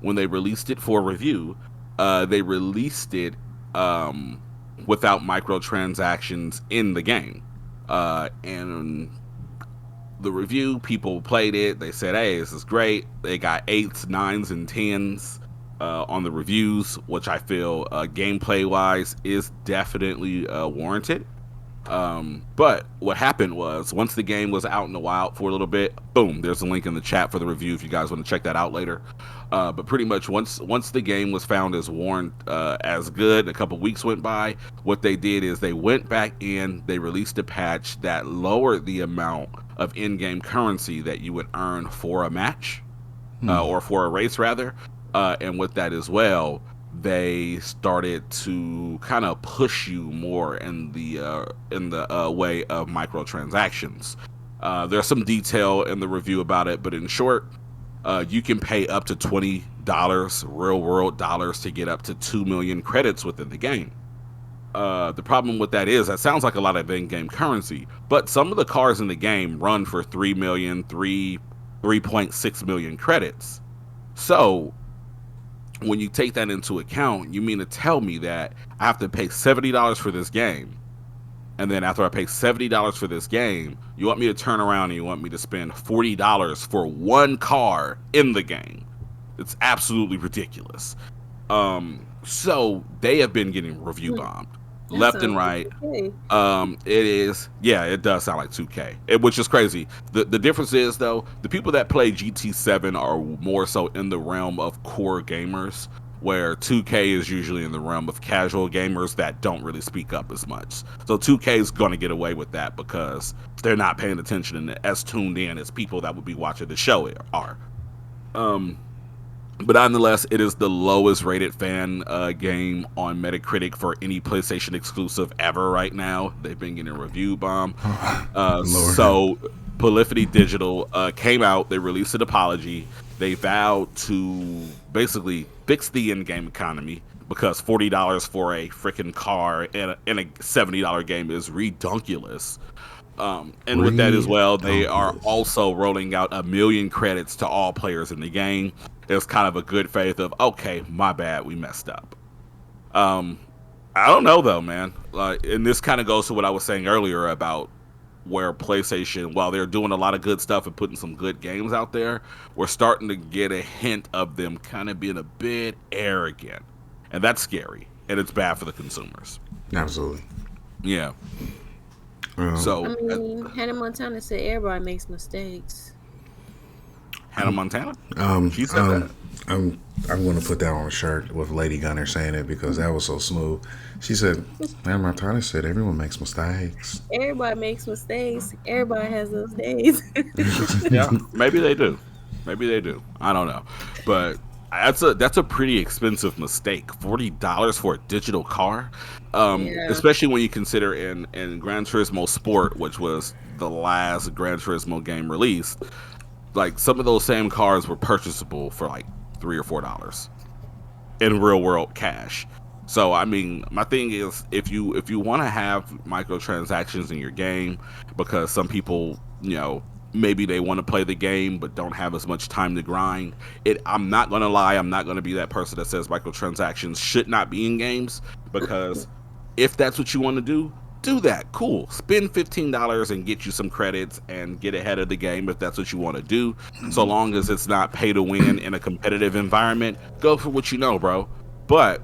Speaker 3: When they released it for review, they released it without microtransactions in the game. And the review, people played it. They said, hey, this is great. They got 8s, 9s, and 10s on the reviews, which I feel gameplay wise is definitely warranted. But what happened was once the game was out in the wild for a little bit, boom, there's a link in the chat for the review if you guys want to check that out later. But pretty much once the game was found as as good, a couple weeks went by, what they did is they went back in, they released a patch that lowered the amount of in-game currency that you would earn for a match, or for a race rather. And with that as well, they started to kind of push you more in the way of microtransactions. There's some detail in the review about it, but in short, you can pay up to $20 real world dollars to get up to 2 million credits within the game. The problem with that is that sounds like a lot of in-game currency, but some of the cars in the game run for 3.6 million credits. So when you take that into account, you mean to tell me that I have to pay $70 for this game, and then after I pay $70 for this game, you want me to turn around and you want me to spend $40 for one car in the game? It's absolutely ridiculous. So they have been getting review bombed left and right. It does sound like 2K, which is crazy. The difference is, though, the people that play GT7 are more so in the realm of core gamers, where 2K is usually in the realm of casual gamers that don't really speak up as much. So 2K is going to get away with that because they're not paying attention and as tuned in as people that would be watching the show are. But nonetheless, it is the lowest rated fan game on Metacritic for any PlayStation exclusive ever right now. They've been getting a review bomb. So Polyphony Digital came out. They released an apology. They vowed to basically fix the in-game economy because $40 for a freaking car in a $70 game is redonkulous. And with that as well, they are also rolling out 1 million credits to all players in the game. It's kind of a good faith of, okay, my bad, we messed up. I don't know though, man. And this kind of goes to what I was saying earlier about where PlayStation, while they're doing a lot of good stuff and putting some good games out there, we're starting to get a hint of them kind of being a bit arrogant, and that's scary, and it's bad for the consumers.
Speaker 1: Absolutely.
Speaker 3: Yeah.
Speaker 2: So I mean, Hannah Montana said everybody makes mistakes.
Speaker 3: Hannah Montana? She said that.
Speaker 1: I'm going to put that on a shirt with Lady Gunner saying it because that was so smooth. She said, Hannah Montana said everyone makes mistakes.
Speaker 2: Everybody makes mistakes. Everybody has those days.
Speaker 3: Yeah, maybe they do. Maybe they do. I don't know. But that's a pretty expensive mistake. $40 for a digital car, especially when you consider in Gran Turismo Sport, which was the last Gran Turismo game released. Like some of those same cars were purchasable for like $3 or $4 in real world cash. So I mean, my thing is, if you want to have microtransactions in your game, because some people, maybe they want to play the game but don't have as much time to grind. I'm not gonna lie, I'm not gonna be that person that says microtransactions should not be in games, because if that's what you want to do, do that. Cool. Spend $15 and get you some credits and get ahead of the game if that's what you want to do. So long as it's not pay to win in a competitive environment, go for what you know, bro. But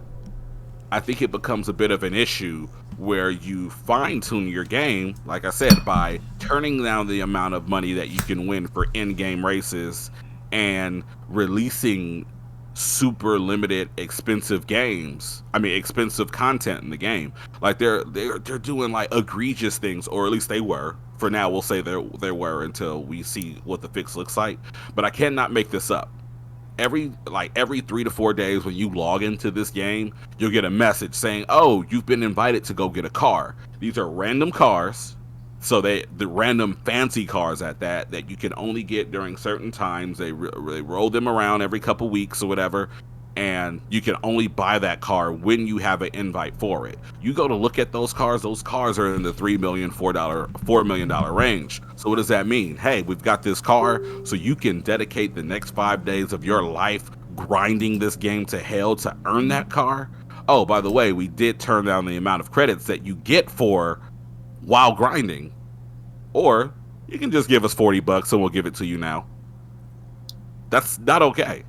Speaker 3: I think it becomes a bit of an issue where you fine tune your game, like I said, by turning down the amount of money that you can win for in-game races and releasing super limited expensive expensive content in the game. Like they're doing like egregious things, or at least they were. For now, we'll say they were until we see what the fix looks like. But I cannot make this up. Every 3 to 4 days when you log into this game, you'll get a message saying, "Oh, you've been invited to go get a car." These are random cars, so the random fancy cars at that you can only get during certain times. They roll them around every couple weeks or whatever, and you can only buy that car when you have an invite for it. You go to look at those cars are in the $3 million, $4 million range. So what does that mean? Hey, we've got this car, so you can dedicate the next 5 days of your life grinding this game to hell to earn that car. Oh, by the way, we did turn down the amount of credits that you get for while grinding. Or you can just give us $40 and we'll give it to you now. That's not okay.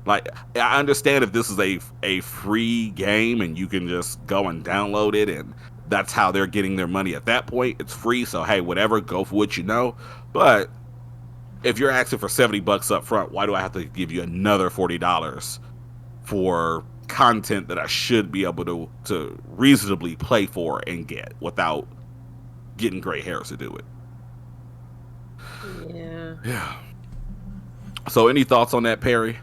Speaker 3: Like, I understand if this is a free game and you can just go and download it and that's how they're getting their money at that point. It's free, so hey, whatever, go for what you know. But if you're asking for $70 up front, why do I have to give you another $40 for content that I should be able to reasonably play for and get without getting gray hairs to do it? Yeah. So any thoughts on that, Perry?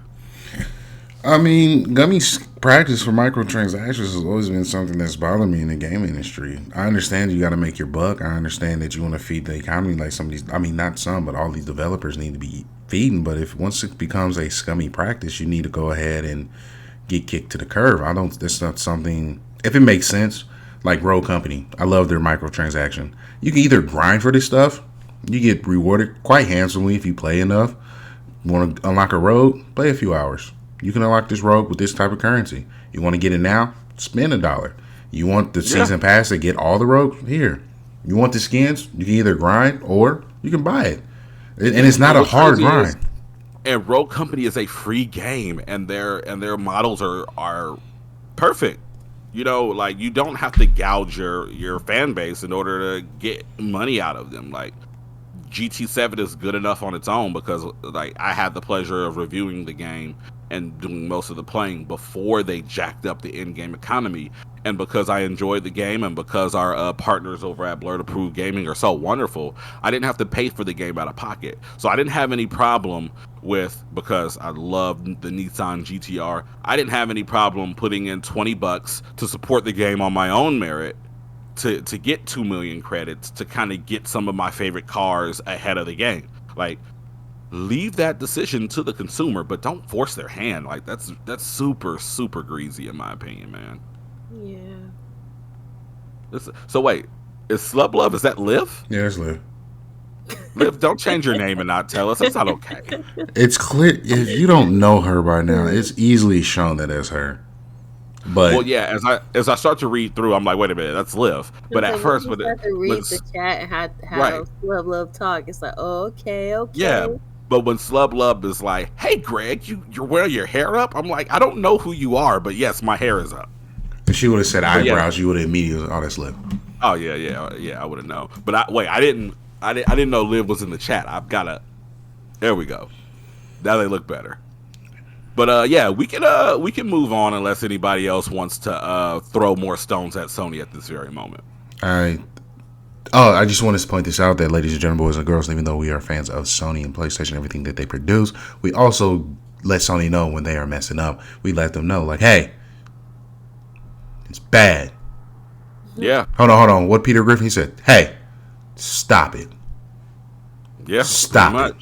Speaker 1: I mean, Gummy's practice for microtransactions has always been something that's bothered me in the game industry. I understand you got to make your buck. I understand that you want to feed the economy like some of these, I mean, not some, but all these developers need to be feeding. But if once it becomes a scummy practice, you need to go ahead and get kicked to the curb. That's not something, if it makes sense, like Rogue Company. I love their microtransaction. You can either grind for this stuff, you get rewarded quite handsomely if you play enough. Want to unlock a rogue? Play a few hours. You can unlock this rogue with this type of currency. You want to get it now? Spend $1. You want the season pass to get all the rogues? Here. You want the skins? You can either grind or you can buy it. And it's not a hard grind.
Speaker 3: And Rogue Company is a free game, and their models are perfect. You know, like, you don't have to gouge your fan base in order to get money out of them. Like, GT7 is good enough on its own because, like, I had the pleasure of reviewing the game and doing most of the playing before they jacked up the in-game economy. And because I enjoyed the game and because our partners over at Blerd Approved Gaming are so wonderful, I didn't have to pay for the game out of pocket. So I didn't have any problem with, because I love the Nissan GTR, I didn't have any problem putting in $20 to support the game on my own merit to get 2 million credits to kind of get some of my favorite cars ahead of the game. Like, leave that decision to the consumer, but don't force their hand. Like, that's super, super greasy in my opinion, man.
Speaker 2: Yeah.
Speaker 3: So wait, is Slub Love, is that Liv?
Speaker 1: Yeah, it's Liv.
Speaker 3: Liv, don't change your name and not tell us. That's not okay.
Speaker 1: It's clear. If you don't know her by now, it's easily shown that it's her. But
Speaker 3: well, yeah, as I start to read through, I'm like, wait a minute, that's Liv. But at first,
Speaker 2: when you start to read the chat and how Love talk, it's like, oh, okay.
Speaker 3: Yeah. But when Slub Lub is like, hey, Greg, you're wearing your hair up? I'm like, I don't know who you are, but yes, my hair is up.
Speaker 1: If she would have said eyebrows, you would have immediately, oh, that's Liv.
Speaker 3: Oh, yeah, I would have known. But I didn't know Liv was in the chat. I've got to, there we go. Now they look better. But yeah, we can move on unless anybody else wants to throw more stones at Sony at this very moment.
Speaker 1: I just want to point this out that, ladies and gentlemen, boys and girls, even though we are fans of Sony and PlayStation, everything that they produce, we also let Sony know when they are messing up. We let them know, like, hey, it's bad.
Speaker 3: Yeah.
Speaker 1: Hold on. What Peter Griffin said? Hey, stop it.
Speaker 3: Yeah.
Speaker 1: Stop it.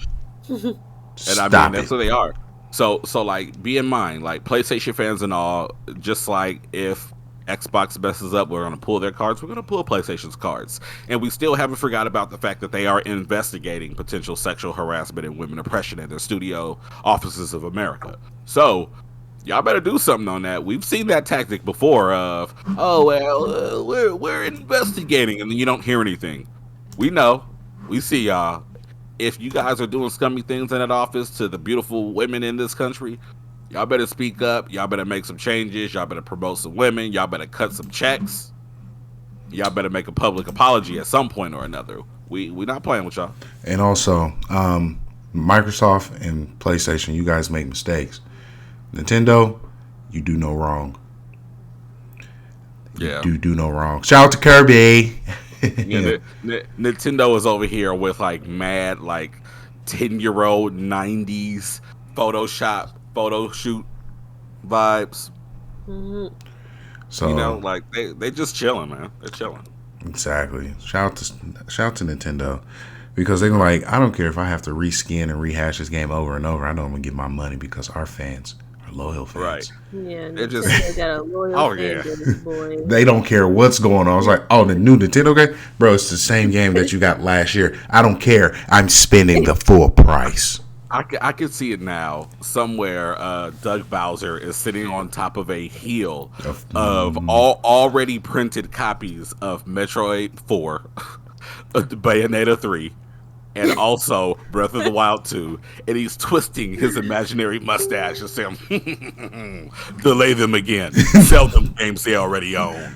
Speaker 3: And I mean, that's what they are. So like, be in mind, like, PlayStation fans and all, just like if Xbox messes up, we're going to pull their cards, we're going to pull PlayStation's cards. And we still haven't forgot about the fact that they are investigating potential sexual harassment and women oppression in their studio offices of America. So Y'all better do something on that. We've seen that tactic before of, oh well, we're investigating, and then you don't hear anything. We know, we see y'all. If you guys are doing scummy things in that office to the beautiful women in this country, y'all better speak up. Y'all better make some changes. Y'all better promote some women. Y'all better cut some checks. Y'all better make a public apology at some point or another. We not playing with y'all.
Speaker 1: And also, Microsoft and PlayStation, you guys make mistakes. Nintendo, you do no wrong.
Speaker 3: Yeah.
Speaker 1: You do no wrong. Shout out to Kirby.
Speaker 3: Yeah, Nintendo is over here with like mad like 10-year-old 90s Photoshop photo shoot vibes.
Speaker 2: Mm-hmm.
Speaker 1: So
Speaker 3: you know, like they just chilling, man. They're chilling.
Speaker 1: Exactly. Shout out to Nintendo. Because they're like, I don't care if I have to reskin and rehash this game over and over. I know I'm gonna get my money because our fans are loyal fans.
Speaker 3: Right.
Speaker 2: Yeah,
Speaker 3: They're
Speaker 2: just
Speaker 3: just
Speaker 2: got a loyal
Speaker 3: Oh,
Speaker 2: fan
Speaker 3: yeah.
Speaker 2: base, boy.
Speaker 1: They don't care what's going on. I was like, oh, the new Nintendo game? Bro, it's the same game that you got last year. I don't care. I'm spending the full price.
Speaker 3: I can see it now. Somewhere, Doug Bowser is sitting on top of a hill of all already printed copies of Metroid 4, Bayonetta 3, and also Breath of the Wild 2, and he's twisting his imaginary mustache and saying, delay them again. Sell them games they already own.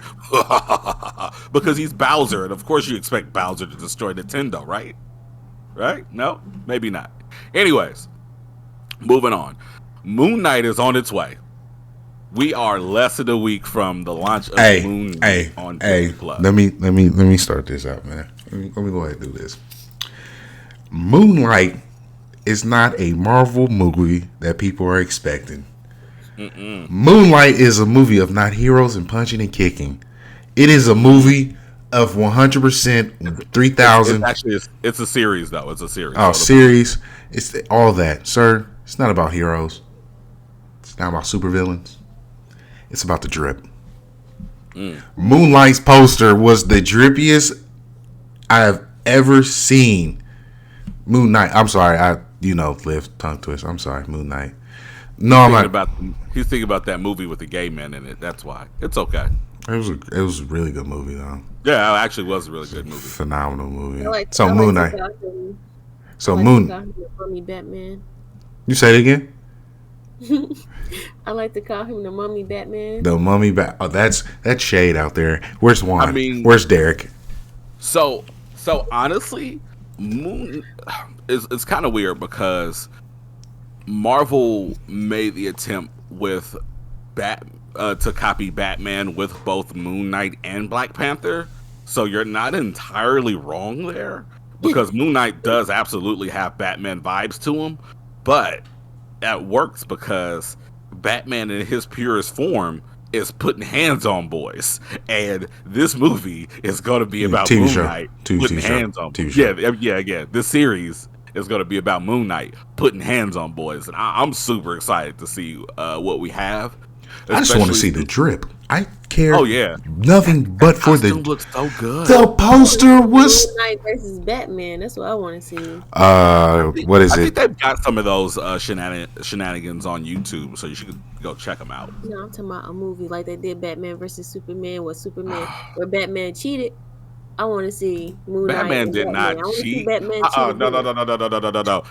Speaker 3: Because he's Bowser, and of course you expect Bowser to destroy Nintendo, right? Right? No? Maybe not. Anyways, moving on. Moonlight is on its way. We are less than a week from the launch of Moonlight on Disney Plus.
Speaker 1: Let me start this out, man. Let me go ahead and do this. Moonlight is not a Marvel movie that people are expecting. Moonlight is a movie of not heroes and punching and kicking. It is a movie of 100%, 3,000.
Speaker 3: It's a series, though. It's a series.
Speaker 1: Oh, series. It's all that, sir. It's not about heroes. It's not about supervillains. It's about the drip. Moonlight's poster was the drippiest I have ever seen. Moon Knight. I'm sorry. Live tongue twist. I'm sorry. Moon Knight. No, I'm not.
Speaker 3: He's thinking about that movie with the gay men in it. That's why. It's okay.
Speaker 1: It was a really good movie, though.
Speaker 3: Yeah, it actually was a really good movie.
Speaker 1: Phenomenal movie.
Speaker 2: Moon
Speaker 1: Knight.
Speaker 2: Mummy Batman.
Speaker 1: You say it again?
Speaker 2: I like to call him the Mummy Batman.
Speaker 1: The Mummy Bat. Oh, that's shade out there. Where's Juan?
Speaker 3: I mean,
Speaker 1: where's Derek?
Speaker 3: So honestly, it's kind of weird because Marvel made the attempt with to copy Batman with both Moon Knight and Black Panther. So you're not entirely wrong there, because Moon Knight does absolutely have Batman vibes to him, but that works because Batman in his purest form is putting hands on boys, and this movie is going to be about Moon Knight putting hands on boys. Yeah. This series is going to be about Moon Knight putting hands on boys, and I'm super excited to see what we have.
Speaker 1: I just want to see the drip. I care.
Speaker 3: Oh yeah,
Speaker 1: nothing but for the.
Speaker 3: Looks so good.
Speaker 1: The poster was
Speaker 2: Moon Knight versus Batman. That's what I want to see.
Speaker 1: What is it?
Speaker 3: I think they've got some of those shenanigans on YouTube, so you should go check them out.
Speaker 2: No, I'm talking about a movie like they did Batman versus Superman, where Batman cheated. I want to see Moon Knight.
Speaker 3: Batman did not cheat. No.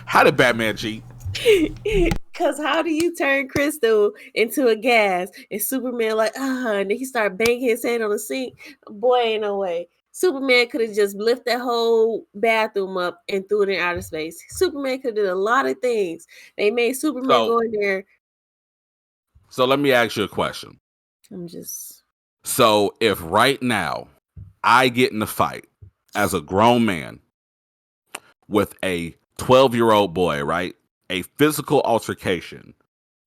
Speaker 3: How did Batman cheat?
Speaker 2: Because how do you turn crystal into a gas? And Superman and then he started banging his head on the sink. Boy, ain't no way. Superman could have just lifted that whole bathroom up and threw it in outer space. Superman could have did a lot of things. They made Superman go in there.
Speaker 3: So let me ask you a question. So if right now I get in a fight as a grown man with a 12-year-old boy, right? A physical altercation,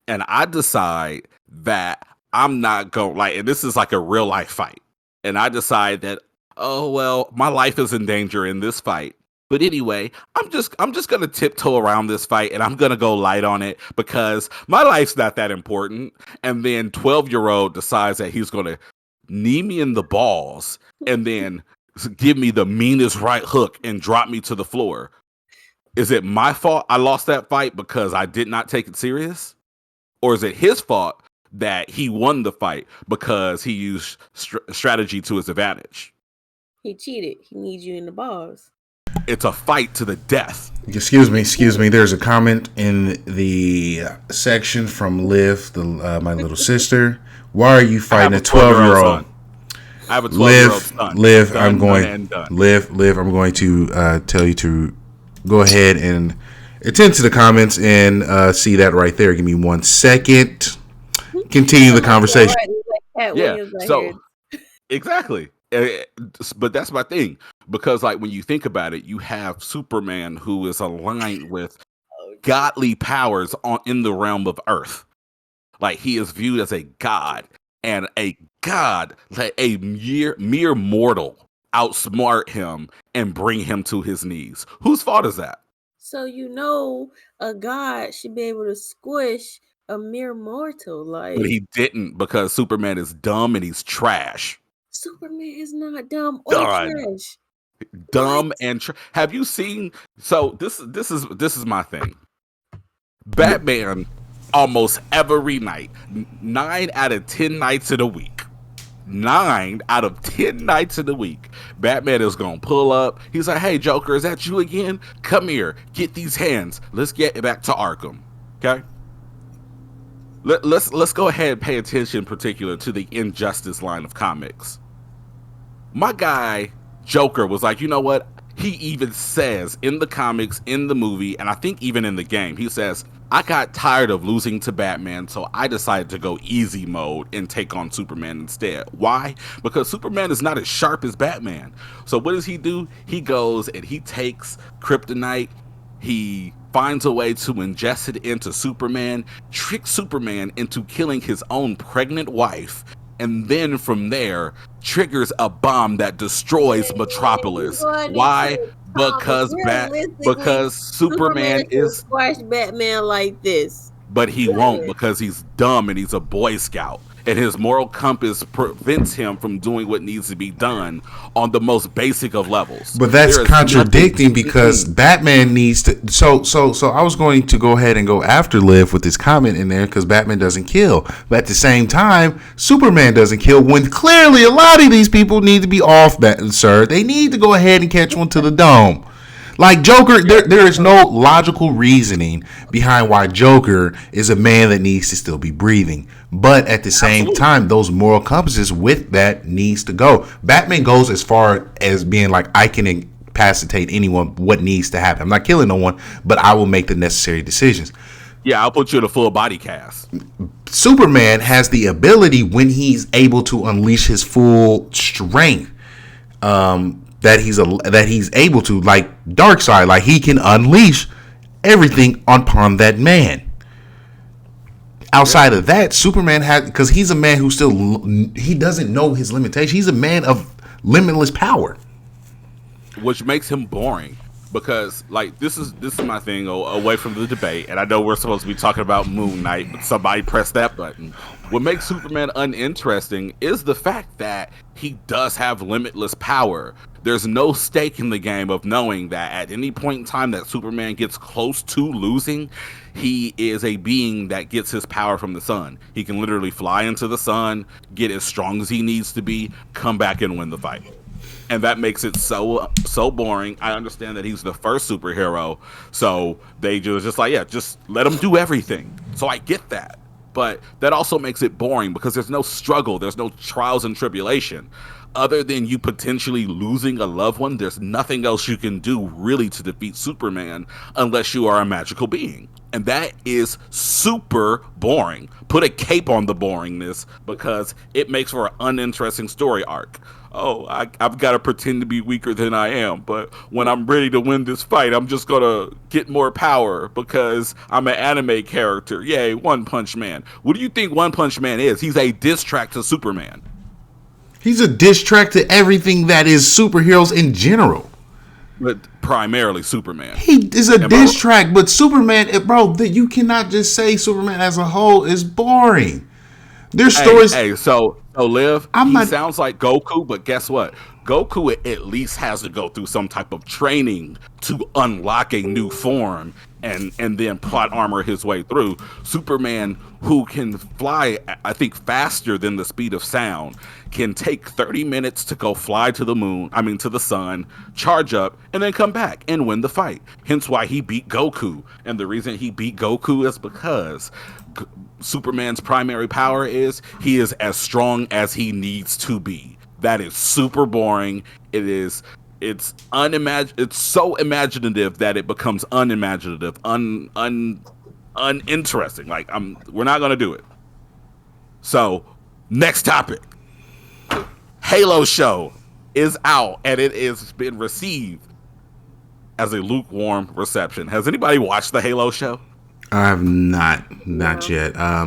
Speaker 3: and I decide that I'm not going and this is like a real life fight, and I decide that, oh well, my life is in danger in this fight, but anyway, I'm just gonna tiptoe around this fight, and I'm gonna go light on it because my life's not that important. And then 12-year-old decides that he's gonna knee me in the balls and then give me the meanest right hook and drop me to the floor. Is it my fault I lost that fight because I did not take it serious? Or is it his fault that he won the fight because he used strategy to his advantage?
Speaker 2: He cheated. He needs you in the balls.
Speaker 3: It's a fight to the death.
Speaker 1: Excuse me. There's a comment in the section from Liv, my little sister. Why are you fighting a 12-year-old?
Speaker 3: I have a 12-year-old son.
Speaker 1: Liv, I'm going to tell you to go ahead and attend to the comments and see that right there. Give me 1 second. Continue the conversation.
Speaker 3: Yeah. So exactly. But that's my thing, because like when you think about it, you have Superman who is aligned with godly powers in the realm of Earth. Like he is viewed as a god, and a god, like a mere mortal, outsmart him and bring him to his knees. Whose fault is that?
Speaker 2: So a god should be able to squish a mere mortal, like.
Speaker 3: But he didn't, because Superman is dumb and he's trash.
Speaker 2: Superman is not dumb or trash.
Speaker 3: Dumb what? And have you seen? So this is my thing. Batman almost every night, 9 out of 10 nights in a week. 9 out of 10 nights in the week, Batman is gonna pull up. He's like, "Hey, Joker, is that you again? Come here, get these hands. Let's get back to Arkham." Okay. Let's go ahead and pay attention, in particular, to the Injustice line of comics. My guy Joker was like, you know what? He even says in the comics, in the movie, and I think even in the game, he says, I got tired of losing to Batman, so I decided to go easy mode and take on Superman instead. Why? Because Superman is not as sharp as Batman. So what does he do? He goes and he takes kryptonite. He finds a way to ingest it into Superman, tricks Superman into killing his own pregnant wife, and then from there triggers a bomb that destroys Metropolis. Why? Because Superman is
Speaker 2: squash Batman like this.
Speaker 3: But he won't, because he's dumb and he's a Boy Scout. And his moral compass prevents him from doing what needs to be done on the most basic of levels.
Speaker 1: But that's contradicting, because Batman needs to. So I was going to go ahead and go after Liv with this comment in there, because Batman doesn't kill. But at the same time, Superman doesn't kill, when clearly a lot of these people need to be off that, sir. They need to go ahead and catch one to the dome. Like Joker, there is no logical reasoning behind why Joker is a man that needs to still be breathing. But at the same time, those moral compasses with that needs to go. Batman goes as far as being like, I can incapacitate anyone, what needs to happen. I'm not killing no one, but I will make the necessary decisions.
Speaker 3: Yeah, I'll put you in a full body cast.
Speaker 1: Superman has the ability, when he's able to unleash his full strength, that he's able to, like Darkseid, like he can unleash everything upon that man. Outside of that, Superman has, because he's a man who he doesn't know his limitations. He's a man of limitless power,
Speaker 3: which makes him boring. Because like this is my thing, away from the debate, and I know we're supposed to be talking about Moonlight, but somebody press that button. What makes Superman uninteresting is the fact that he does have limitless power. There's no stake in the game of knowing that at any point in time that Superman gets close to losing, he is a being that gets his power from the sun. He can literally fly into the sun, get as strong as he needs to be, come back and win the fight. And that makes it so boring. I understand that he's the first superhero, so they just like, yeah, just let him do everything. So I get that. But that also makes it boring, because there's no struggle, there's no trials and tribulation. Other than you potentially losing a loved one, there's nothing else you can do really to defeat Superman unless you are a magical being. And that is super boring. Put a cape on the boringness, because it makes for an uninteresting story arc. Oh, I've got to pretend to be weaker than I am, but when I'm ready to win this fight, I'm just going to get more power because I'm an anime character. Yay, One Punch Man. What do you think One Punch Man is? He's a diss track to Superman.
Speaker 1: He's a diss track to everything that is superheroes in general.
Speaker 3: But primarily Superman.
Speaker 1: He is a diss track, but Superman, bro, you cannot just say Superman as a whole is boring. There's stories.
Speaker 3: Hey, so So Liv,
Speaker 1: I'm
Speaker 3: he
Speaker 1: not.
Speaker 3: sounds like Goku, but guess what? Goku at least has to go through some type of training to unlock a new form and then plot armor his way through. Superman, who can fly, I think, faster than the speed of sound, can take 30 minutes to go fly to the moon, I mean to the sun, charge up, and then come back and win the fight. Hence why he beat Goku. And the reason he beat Goku is because Superman's primary power is he is as strong as he needs to be. That is super boring. It's it's so imaginative that it becomes unimaginative, uninteresting. Like we're not gonna do it. So next topic. Halo show is out and it has been received as a lukewarm reception. Has anybody watched the Halo show?
Speaker 1: I have not yet. I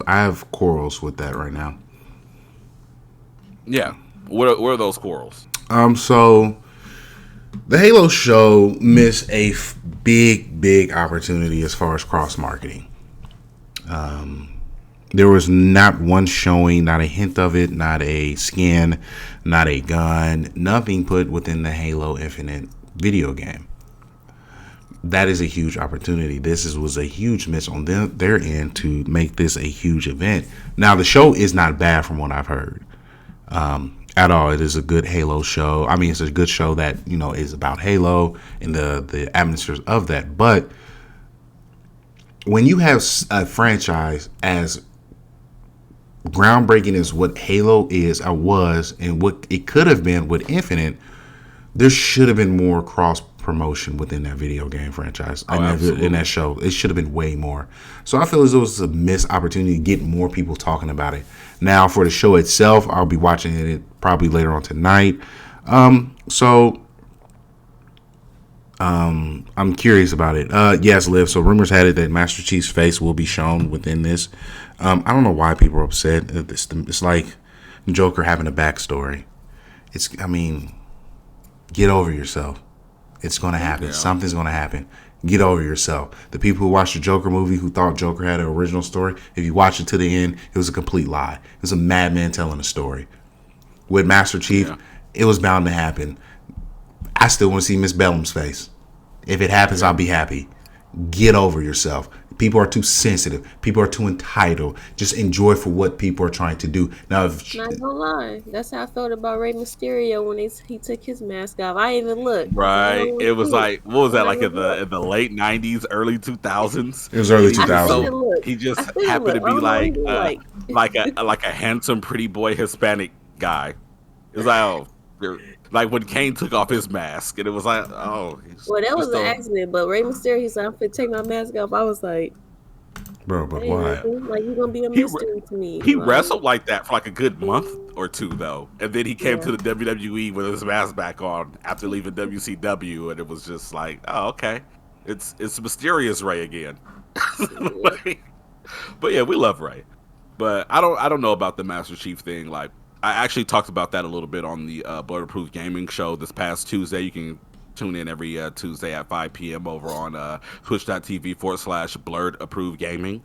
Speaker 1: have quarrels with that right now.
Speaker 3: Yeah. What are those quarrels?
Speaker 1: So the Halo show missed a big opportunity as far as cross marketing. There was not one showing, not a hint of it, not a skin, not a gun, nothing put within the Halo Infinite video game. That is a huge opportunity. This was a huge miss on their end to make this a huge event. Now, the show is not bad from what I've heard at all. It is a good Halo show. I mean, it's a good show that, is about Halo and the atmospheres of that. But when you have a franchise as groundbreaking as what Halo is or was and what it could have been with Infinite, there should have been more cross promotion within that video game franchise in that show. It should have been way more. So I feel as though it's a missed opportunity to get more people talking about it. Now for the show itself, I'll be watching it probably later on tonight. So I'm curious about it. Yes, Liv. So rumors had it that Master Chief's face will be shown within this. I don't know why people are upset. It's like Joker having a backstory. Get over yourself. It's going to happen. Yeah. Something's going to happen. Get over yourself. The people who watched the Joker movie who thought Joker had an original story, if you watch it to the end, it was a complete lie. It was a madman telling a story. With Master Chief, it was bound to happen. I still want to see Miss Bellum's face. If it happens, I'll be happy. Get over yourself. People are too sensitive. People are too entitled. Just enjoy for what people are trying to do. Now,
Speaker 2: not gonna lie, that's how I felt about Rey Mysterio when he took his mask off. I didn't even look.
Speaker 3: Right. It was like, what was that, like in the late 90s, early 2000s?
Speaker 1: It was early 2000s.
Speaker 3: So he just happened to be like a handsome, pretty boy Hispanic guy. It was like when Kane took off his mask, and it was like, oh.
Speaker 2: Well, that was an accident, but Rey Mysterio, he said, I'm going to take my mask off. I was like,
Speaker 1: bro, but why?
Speaker 2: Like, you're going to be a mystery to me.
Speaker 3: He wrestled like that for like a good month or two, though. And then he came to the WWE with his mask back on after leaving WCW, and it was just like, oh, okay. It's mysterious Rey again. But yeah, we love Rey. But I don't know about the Master Chief thing. Like, I actually talked about that a little bit on the Blerd Approved Gaming show this past Tuesday. You can tune in every Tuesday at 5 p.m. over on twitch.tv/Blerd Approved Gaming.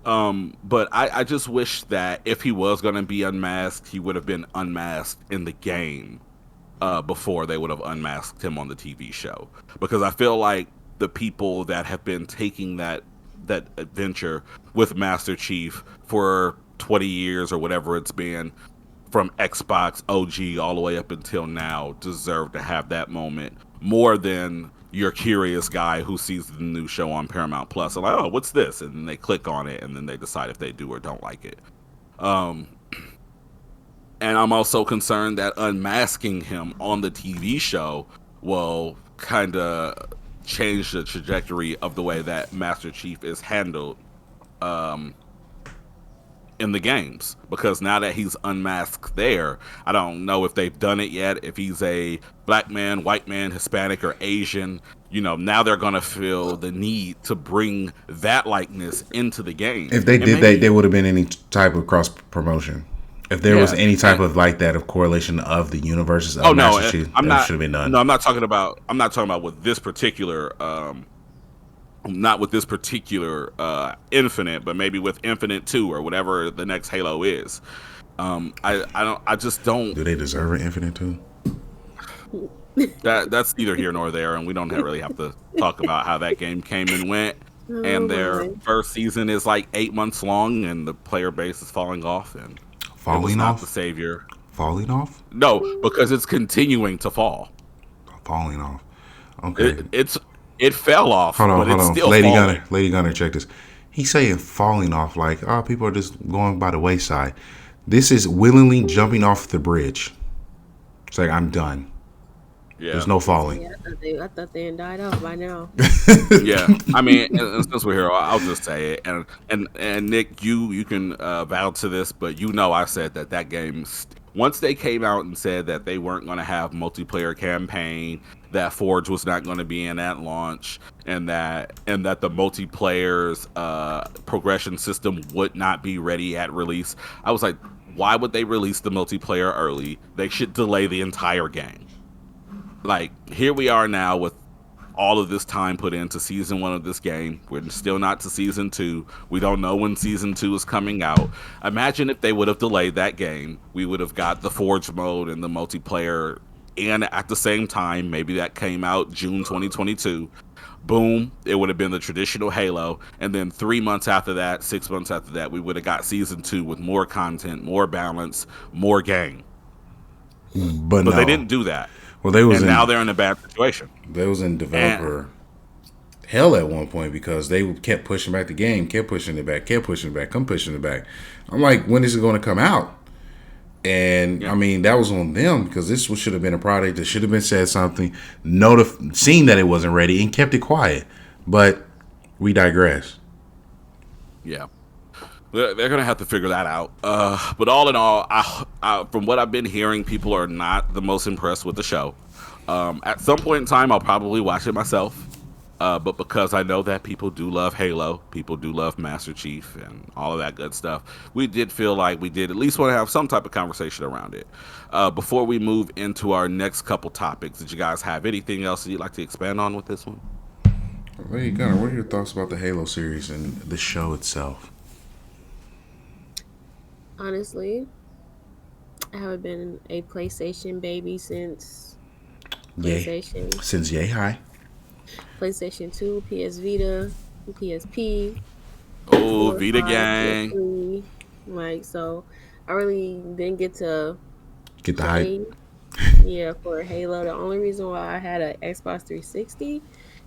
Speaker 3: But I just wish that if he was going to be unmasked, he would have been unmasked in the game before they would have unmasked him on the TV show. Because I feel like the people that have been taking that adventure with Master Chief for 20 years or whatever it's been, from Xbox OG all the way up until now, deserve to have that moment more than your curious guy who sees the new show on Paramount Plus and like, oh, what's this? And then they click on it and then they decide if they do or don't like it. And I'm also concerned that unmasking him on the TV show will kind of change the trajectory of the way that Master Chief is handled in the games, because now that he's unmasked there, I don't know if they've done it yet, if he's a black man, white man, Hispanic, or Asian. Now they're gonna feel the need to bring that likeness into the game.
Speaker 1: If they did that, there would have been any type of cross promotion. If there was any type of like that of correlation of the universes of Master Chief, that should have been done.
Speaker 3: No, I'm not talking about with this particular not with this particular Infinite, but maybe with Infinite 2 or whatever the next Halo is. I just don't.
Speaker 1: Do they deserve an Infinite too?
Speaker 3: That's neither here nor there, and we don't really have to talk about how that game came and went.
Speaker 2: Oh
Speaker 3: And their
Speaker 2: my.
Speaker 3: first season is like 8 months long, and the player base is falling off, and it was
Speaker 1: Falling
Speaker 3: not the
Speaker 1: off?
Speaker 3: savior.
Speaker 1: Falling off?
Speaker 3: No, because it's continuing to fall.
Speaker 1: Falling off. Okay.
Speaker 3: It fell off,
Speaker 1: Hold on,
Speaker 3: but
Speaker 1: hold
Speaker 3: it's
Speaker 1: on.
Speaker 3: still
Speaker 1: Lady
Speaker 3: falling.
Speaker 1: Gunner, Lady Gunner, check this. He's saying falling off like, oh, people are just going by the wayside. This is willingly jumping off the bridge. It's like, I'm done.
Speaker 3: Yeah,
Speaker 1: There's no falling.
Speaker 2: Yeah, I thought they had died off by now.
Speaker 3: yeah. I mean, and since we're here, I'll just say it. And Nick, you can vouch to this, but I said that game. Once they came out and said that they weren't going to have multiplayer campaign, that Forge was not going to be in at launch, and that the multiplayer's progression system would not be ready at release, I was like, why would they release the multiplayer early? They should delay the entire game. Like, here we are now with all of this time put into season 1 of this game. We're still not to season 2. We don't know when season 2 is coming out. Imagine if they would have delayed that game. We would have got the Forge mode and the multiplayer, and at the same time, maybe that came out June 2022. Boom, it would have been the traditional Halo, and then 3 months after that, 6 months after that, we would have got season 2 with more content, more balance, more game.
Speaker 1: But
Speaker 3: But
Speaker 1: no.
Speaker 3: they didn't do that.
Speaker 1: Well, they was
Speaker 3: And
Speaker 1: in,
Speaker 3: now they're in a bad situation.
Speaker 1: they was in developer hell at one point because they kept pushing back the game, kept pushing it back, kept pushing it back, come pushing it back. I'm like, when is it going to come out? And
Speaker 3: Yeah.
Speaker 1: I mean, that was on them because this should have been a product that should have been said something, seen that it wasn't ready, and kept it quiet. But we digress.
Speaker 3: Yeah. They're going to have to figure that out. But all in all, from what I've been hearing, people are not the most impressed with the show. At some point in time, I'll probably watch it myself. But because I know that people do love Halo, people do love Master Chief and all of that good stuff, we did feel like we did at least want to have some type of conversation around it. Before we move into our next couple topics, did you guys have anything else that you'd like to expand on with this one?
Speaker 1: Hey, Gunnar, what are your thoughts about the Halo series and the show itself?
Speaker 2: Honestly, I haven't been a PlayStation baby since
Speaker 1: Yay.
Speaker 2: PlayStation.
Speaker 1: Since Yay High.
Speaker 2: PlayStation 2, PS Vita, PSP,
Speaker 3: Oh,
Speaker 2: 4,
Speaker 3: Vita
Speaker 2: 5,
Speaker 3: Gang.
Speaker 2: PS3. Like, so I really didn't get to
Speaker 1: Get the hype.
Speaker 2: play. Yeah, for Halo. The only reason why I had an Xbox 360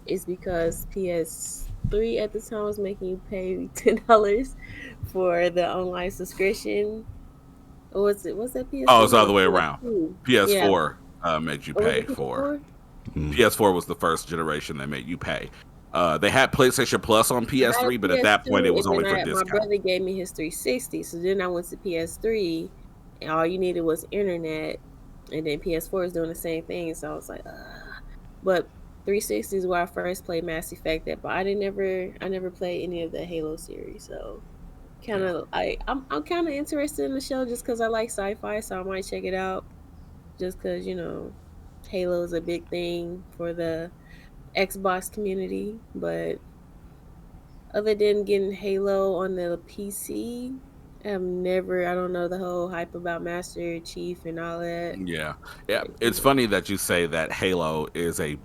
Speaker 2: is because PS3 at the time was making you pay $10 for the online subscription. Or was it? What's that PS3?
Speaker 3: Oh, it's the other
Speaker 2: No,
Speaker 3: way around.
Speaker 2: PS2. Yeah.
Speaker 3: PS4 makes you
Speaker 2: Or was
Speaker 3: pay
Speaker 2: it
Speaker 3: for.
Speaker 2: PS4?
Speaker 3: PS4 was the first generation that made you pay. They had PlayStation Plus on
Speaker 2: I had a
Speaker 3: PS3, but at that point, it
Speaker 2: PS2,
Speaker 3: was
Speaker 2: and
Speaker 3: only
Speaker 2: then
Speaker 3: for
Speaker 2: my
Speaker 3: discount.
Speaker 2: brother gave me his 360. So then I went to PS3, and all you needed was internet, and then PS4 is doing the same thing. So I was like, ugh. But 360 is where I first played Mass Effect at, but I never played any of the Halo series. So kind of, I'm kind of interested in the show just because I like sci-fi, so I might check it out. Just because Halo is a big thing for the Xbox community, but other than getting Halo on the PC, I don't know the whole hype about Master Chief and all that.
Speaker 3: Yeah, yeah. It's funny that you say that Halo is a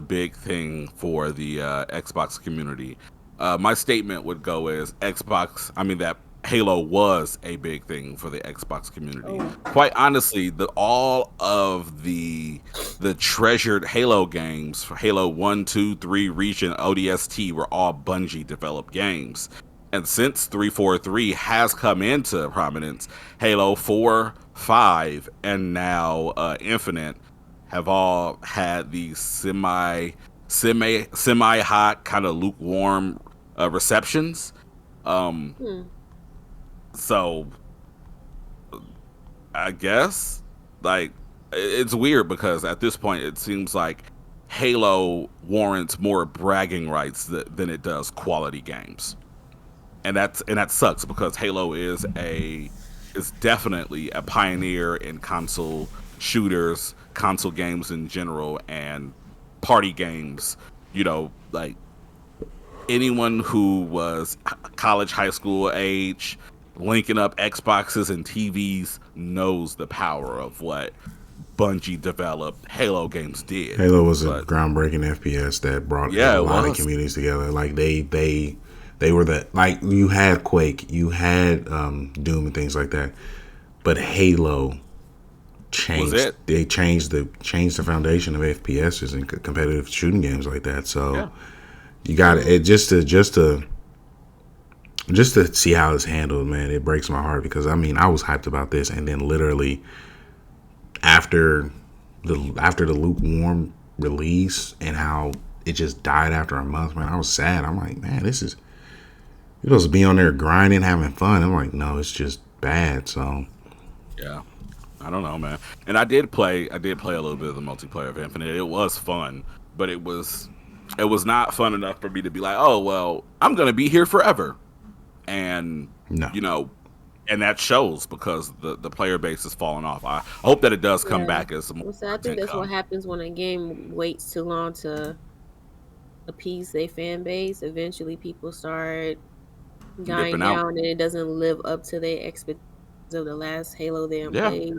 Speaker 3: big thing for the Xbox community. My statement would go as Xbox. I mean that Halo was a big thing for the Xbox community.
Speaker 2: Oh.
Speaker 3: Quite honestly, all of the treasured Halo games, for Halo 1, 2, 3, Reach, and ODST were all Bungie developed games. And since 343 has come into prominence, Halo 4, 5, and now Infinite have all had these semi hot, kind of lukewarm receptions. So I guess like it's weird because at this point it seems like Halo warrants more bragging rights than it does quality games. And that sucks because Halo is definitely a pioneer in console shooters, console games in general, and party games. Like anyone who was college, high school age, linking up Xboxes and TVs knows the power of what Bungie developed Halo games did.
Speaker 1: Halo was a groundbreaking FPS that brought a lot of communities together. Like they were the, like, you had Quake, you had Doom and things like that, but Halo changed. They changed the foundation of FPSs and competitive shooting games like that. So you got it just to see how it's handled, man. It breaks my heart because I mean I was hyped about this, and then literally after the lukewarm release and how it just died after a month, man, I was sad. I'm like, man, this is, you're supposed to be on there grinding, having fun. I'm like, no, it's just bad. So
Speaker 3: yeah, I don't know, man. And I did play a little bit of the multiplayer of Infinite. It was fun, but it was not fun enough for me to be like, oh well, I'm gonna be here forever. And you know, and that shows because the player base is falling off. I hope that it does come back as more.
Speaker 2: So I think that's what happens when a game waits too long to appease their fan base. Eventually, people start dying down, and it doesn't live up to their expectations of the last Halo they played.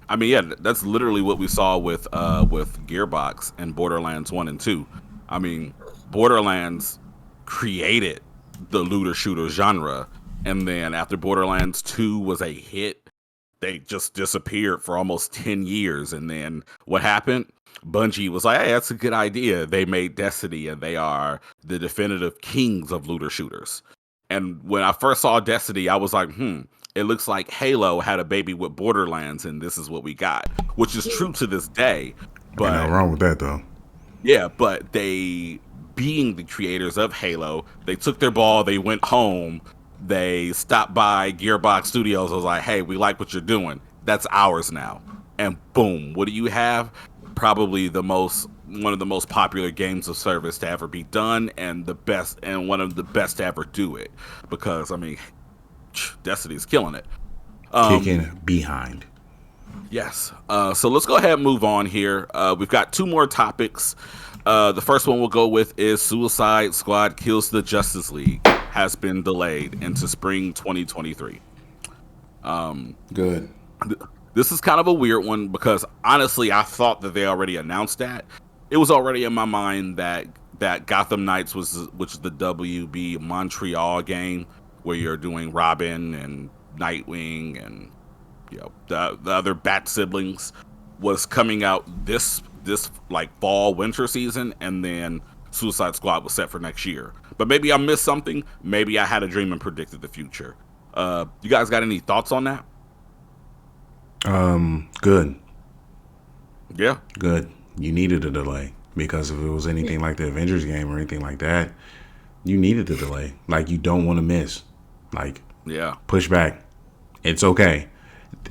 Speaker 3: I mean, yeah, that's literally what we saw with Gearbox and Borderlands 1 and 2. I mean, Borderlands created the looter shooter genre, and then after Borderlands 2 was a hit, they just disappeared for almost 10 years. And then what happened? Bungie was like, hey, that's a good idea. They made Destiny, and they are the definitive kings of looter shooters. And when I first saw Destiny, I was like, it looks like Halo had a baby with Borderlands, and this is what we got, which is true to this day. But
Speaker 1: nothing wrong with that, though.
Speaker 3: Yeah, but they, being the creators of Halo, they took their ball, they went home, they stopped by Gearbox Studios. I was like, hey, we like what you're doing. That's ours now. And boom, what do you have? Probably one of the most popular games of service to ever be done, and one of the best to ever do it. Because I mean, Destiny's killing it.
Speaker 1: Kicking behind.
Speaker 3: Yes. So let's go ahead and move on here. We've got two more topics. The first one we'll go with is Suicide Squad Kills the Justice League has been delayed into spring 2023.
Speaker 1: Good.
Speaker 3: This is kind of a weird one because honestly, I thought that they already announced that. It was already in my mind that Gotham Knights which is the WB Montreal game where you're doing Robin and Nightwing and the other Bat siblings, was coming out this like fall winter season, and then Suicide Squad was set for next year. But maybe I missed something. Maybe I had a dream and predicted the future. You guys got any thoughts on that?
Speaker 1: Good.
Speaker 3: Yeah.
Speaker 1: Good. You needed a delay, because if it was anything like the Avengers game or anything like that, you needed the delay. Like, you don't want to miss. Like, push back. It's okay.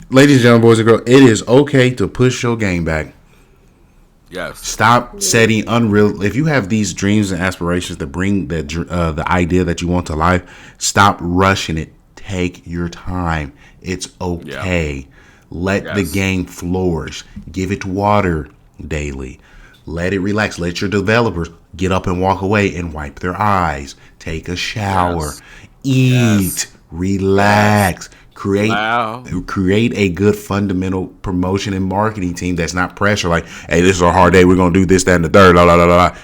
Speaker 1: Ladies and gentlemen, boys and girls, it is okay to push your game back.
Speaker 3: Yes.
Speaker 1: Stop setting unreal. If you have these dreams and aspirations that bring the idea that you want to life, stop rushing it. Take your time. It's okay. Yeah. Let the game flourish. Give it water daily. Let it relax. Let your developers get up and walk away and wipe their eyes. Take a shower. Eat. Relax. Create a good fundamental promotion and marketing team that's not pressure. Like, hey, this is a hard day. We're going to do this, that, and the third.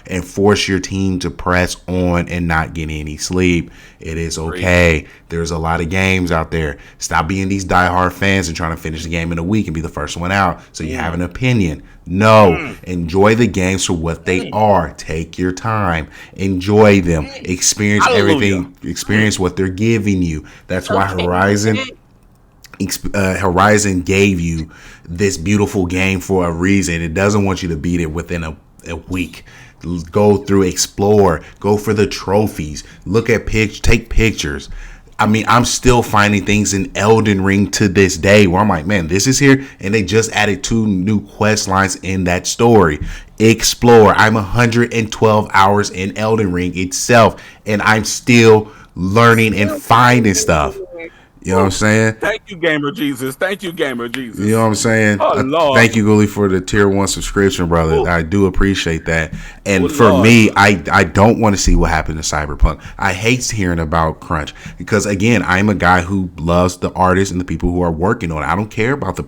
Speaker 1: And force your team to press on and not get any sleep. It is okay. There's a lot of games out there. Stop being these diehard fans and trying to finish the game in a week and be the first one out so you have an opinion. No. Enjoy the games for what they are. Take your time. Enjoy them. Experience everything. Experience what they're giving you. That's why Horizon gave you this beautiful game for a reason. It doesn't want you to beat it within a week. Go through, explore, go for the trophies, look at take pictures. I mean, I'm still finding things in Elden Ring to this day where I'm like, man, this is here, and they just added 2 new quest lines in that story. Explore. I'm 112 hours in Elden Ring itself, and I'm still learning and finding stuff. You know what I'm saying?
Speaker 3: Thank you, Gamer Jesus. Thank you, Gamer Jesus.
Speaker 1: You know what I'm saying?
Speaker 3: Oh, Lord.
Speaker 1: Thank you, Gully, for the tier 1 subscription, brother.
Speaker 3: Ooh.
Speaker 1: I do appreciate that. And for
Speaker 3: Lord.
Speaker 1: me, I don't want to see what happened to Cyberpunk. I hate hearing about crunch because, again, I'm a guy who loves the artists and the people who are working on it. I don't care about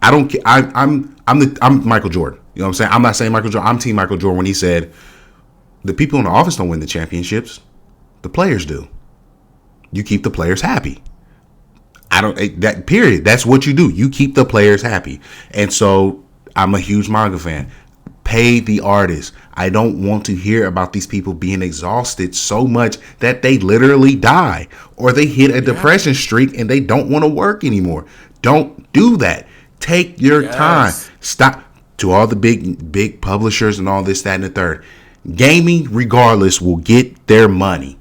Speaker 1: I don't. I'm Michael Jordan. You know what I'm saying? I'm not saying Michael Jordan. I'm Team Michael Jordan when he said the people in the office don't win the championships. The players do. You keep the players happy. That period. That's what you do. You keep the players happy. And so I'm a huge manga fan. Pay the artists. I don't want to hear about these people being exhausted so much that they literally die or they hit a depression streak and they don't want to work anymore. Don't do that. Take your time. Stop. To all the big publishers and all this, that, and the third. Gaming, regardless, will get their money.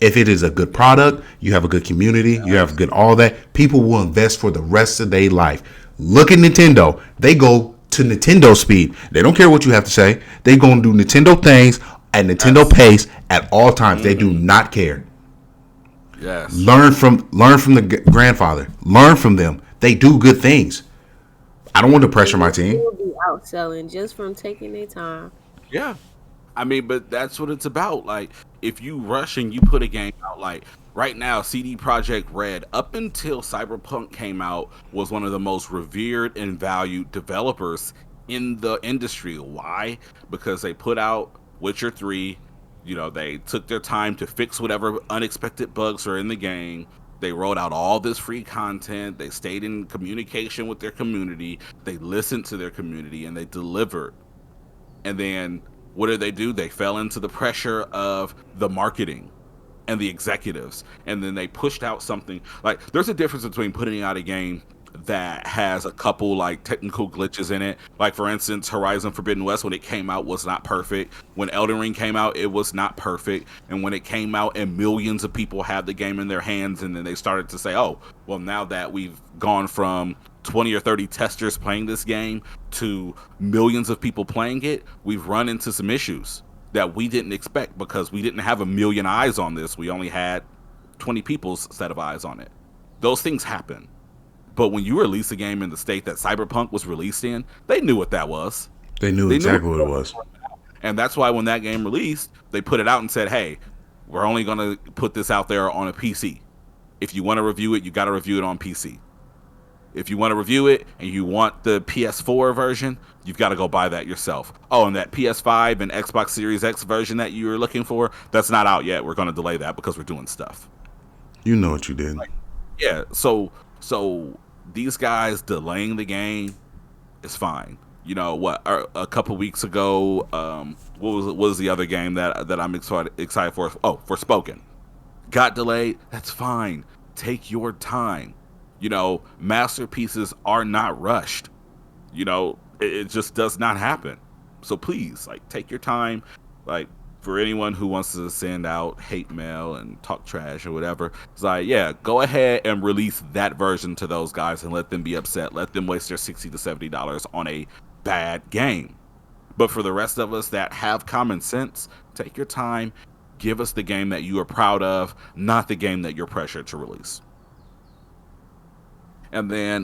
Speaker 1: If it is a good product, you have a good community, you have good all that, people will invest for the rest of their life. Look at Nintendo. They go to Nintendo speed. They don't care what you have to say. They going to do Nintendo things at Nintendo pace at all times. They do not care.
Speaker 3: Yes.
Speaker 1: Learn from the grandfather. Learn from them. They do good things. I don't want to pressure my team.
Speaker 2: They will be outselling just from taking their time.
Speaker 3: Yeah. I mean, but that's what it's about. Like, if you rush and you put a game out, like right now, CD Projekt Red, up until Cyberpunk came out, was one of the most revered and valued developers in the industry. Why? Because they put out Witcher 3. You know, they took their time to fix whatever unexpected bugs are in the game. They rolled out all this free content. They stayed in communication with their community. They listened to their community and they delivered. And then what did they do? They fell into the pressure of the marketing and the executives. And then they pushed out something. Like, there's a difference between putting out a game that has a couple like technical glitches in it. Like, for instance, Horizon Forbidden West, when it came out, was not perfect. When Elden Ring came out, it was not perfect. And when it came out and millions of people had the game in their hands, and then they started to say, oh, well, now that we've gone from 20 or 30 testers playing this game to millions of people playing it, we've run into some issues that we didn't expect because we didn't have a million eyes on this. We only had 20 people's set of eyes on it. Those things happen. But when you release a game in the state that Cyberpunk was released in, they knew what that was.
Speaker 1: They knew exactly what it was.
Speaker 3: And that's why when that game released, they put it out and said, hey, we're only going to put this out there on a PC. If you want to review it, you got to review it on PC. If you want to review it and you want the PS4 version, you've got to go buy that yourself. Oh, and that PS5 and Xbox Series X version that you were looking for, that's not out yet. We're going to delay that because we're doing stuff.
Speaker 1: You know what you did.
Speaker 3: Yeah, so these guys delaying the game is fine. You know what? A couple weeks ago, what was the other game that I'm excited for? Oh, Forspoken. Got delayed. That's fine. Take your time. You know, masterpieces are not rushed. You know, it just does not happen. So please, like, take your time. Like, for anyone who wants to send out hate mail and talk trash or whatever, it's like, yeah, go ahead and release that version to those guys and let them be upset. Let them waste their $60 to $70 on a bad game. But for the rest of us that have common sense, take your time. Give us the game that you are proud of, not the game that you're pressured to release. And then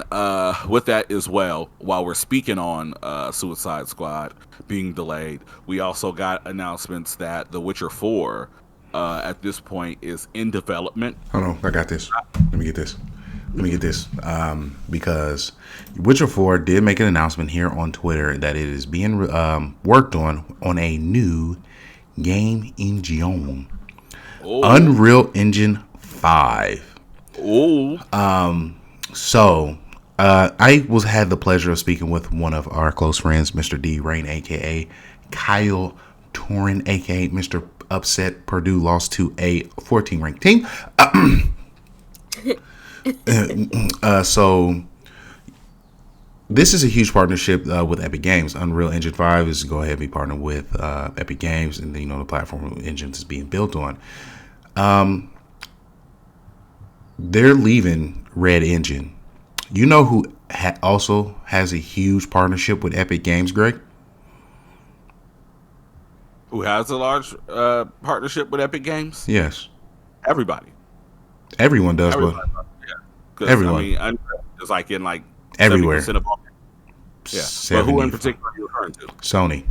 Speaker 3: with that as well, while we're speaking on Suicide Squad being delayed, we also got announcements that The Witcher 4 at this point is in development.
Speaker 1: Hold on, I got this. Let me get this. Because Witcher 4 did make an announcement here on Twitter that it is being worked on a new game engine. Unreal Engine 5. So, I had the pleasure of speaking with one of our close friends, Mr. D. Rain, a.k.a. Kyle Torin, a.k.a. Mr. Upset Purdue lost to a 14-ranked team. So, this is a huge partnership with Epic Games. Unreal Engine 5 is go ahead and be partnered with Epic Games, and you know the platform engines is being built on. They're leaving Red Engine. You know who also has a huge partnership with Epic Games, Greg?
Speaker 3: Who has a large partnership with Epic Games?
Speaker 1: Yes.
Speaker 3: Everybody.
Speaker 1: Everyone does, but
Speaker 3: Everybody, yeah. Because
Speaker 1: everyone,
Speaker 3: it's like in like
Speaker 1: everywhere.
Speaker 3: 70% of all. Yeah, but who in particular are you referring to?
Speaker 1: Sony.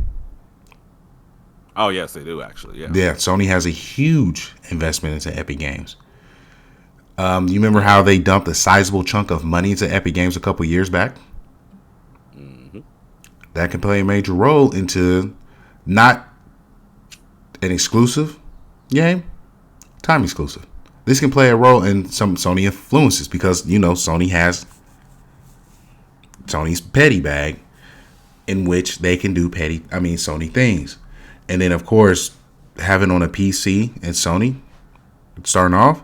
Speaker 3: Oh yes, they do actually. Yeah.
Speaker 1: Yeah, Sony has a huge investment into Epic Games. You remember how they dumped a sizable chunk of money into Epic Games a couple years back?
Speaker 3: Mm-hmm.
Speaker 1: That can play a major role into not an exclusive game, time exclusive. This can play a role in some Sony influences because Sony has Sony's petty bag in which they can do Sony things. And then of course, having on a PC and Sony starting off,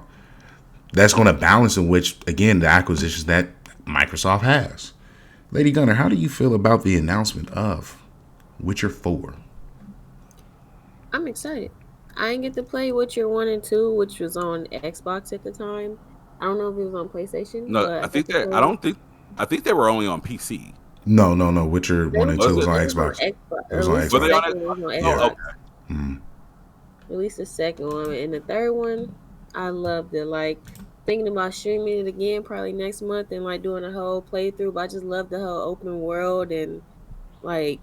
Speaker 1: that's going to balance in which again the acquisitions that Microsoft has. Lady Gunner, how do you feel about the announcement of Witcher 4?
Speaker 2: I'm excited. I didn't get to play Witcher 1 and 2, which was on Xbox at the time. I don't know if it was on PlayStation,
Speaker 3: No,
Speaker 2: but
Speaker 3: I
Speaker 2: I got
Speaker 3: think
Speaker 2: to
Speaker 3: that
Speaker 2: play
Speaker 3: I
Speaker 2: it.
Speaker 3: don't think I think they were only on PC.
Speaker 1: No. Witcher 1 and
Speaker 2: They
Speaker 1: 2
Speaker 3: Was
Speaker 1: was
Speaker 3: it?
Speaker 1: on
Speaker 2: was on
Speaker 1: Xbox.
Speaker 2: Xbox.
Speaker 1: It
Speaker 2: Or
Speaker 1: was
Speaker 2: at
Speaker 1: on
Speaker 2: least
Speaker 3: Were
Speaker 2: the
Speaker 3: they
Speaker 1: Xbox.
Speaker 3: on
Speaker 2: second
Speaker 3: it?
Speaker 2: one was on
Speaker 1: Yeah.
Speaker 3: Oh,
Speaker 2: Xbox.
Speaker 3: okay.
Speaker 1: Mm.
Speaker 2: At least the second one. And the third one, I loved it. Like, thinking about streaming it again probably next month and like doing a whole playthrough. But I just love the whole open world and like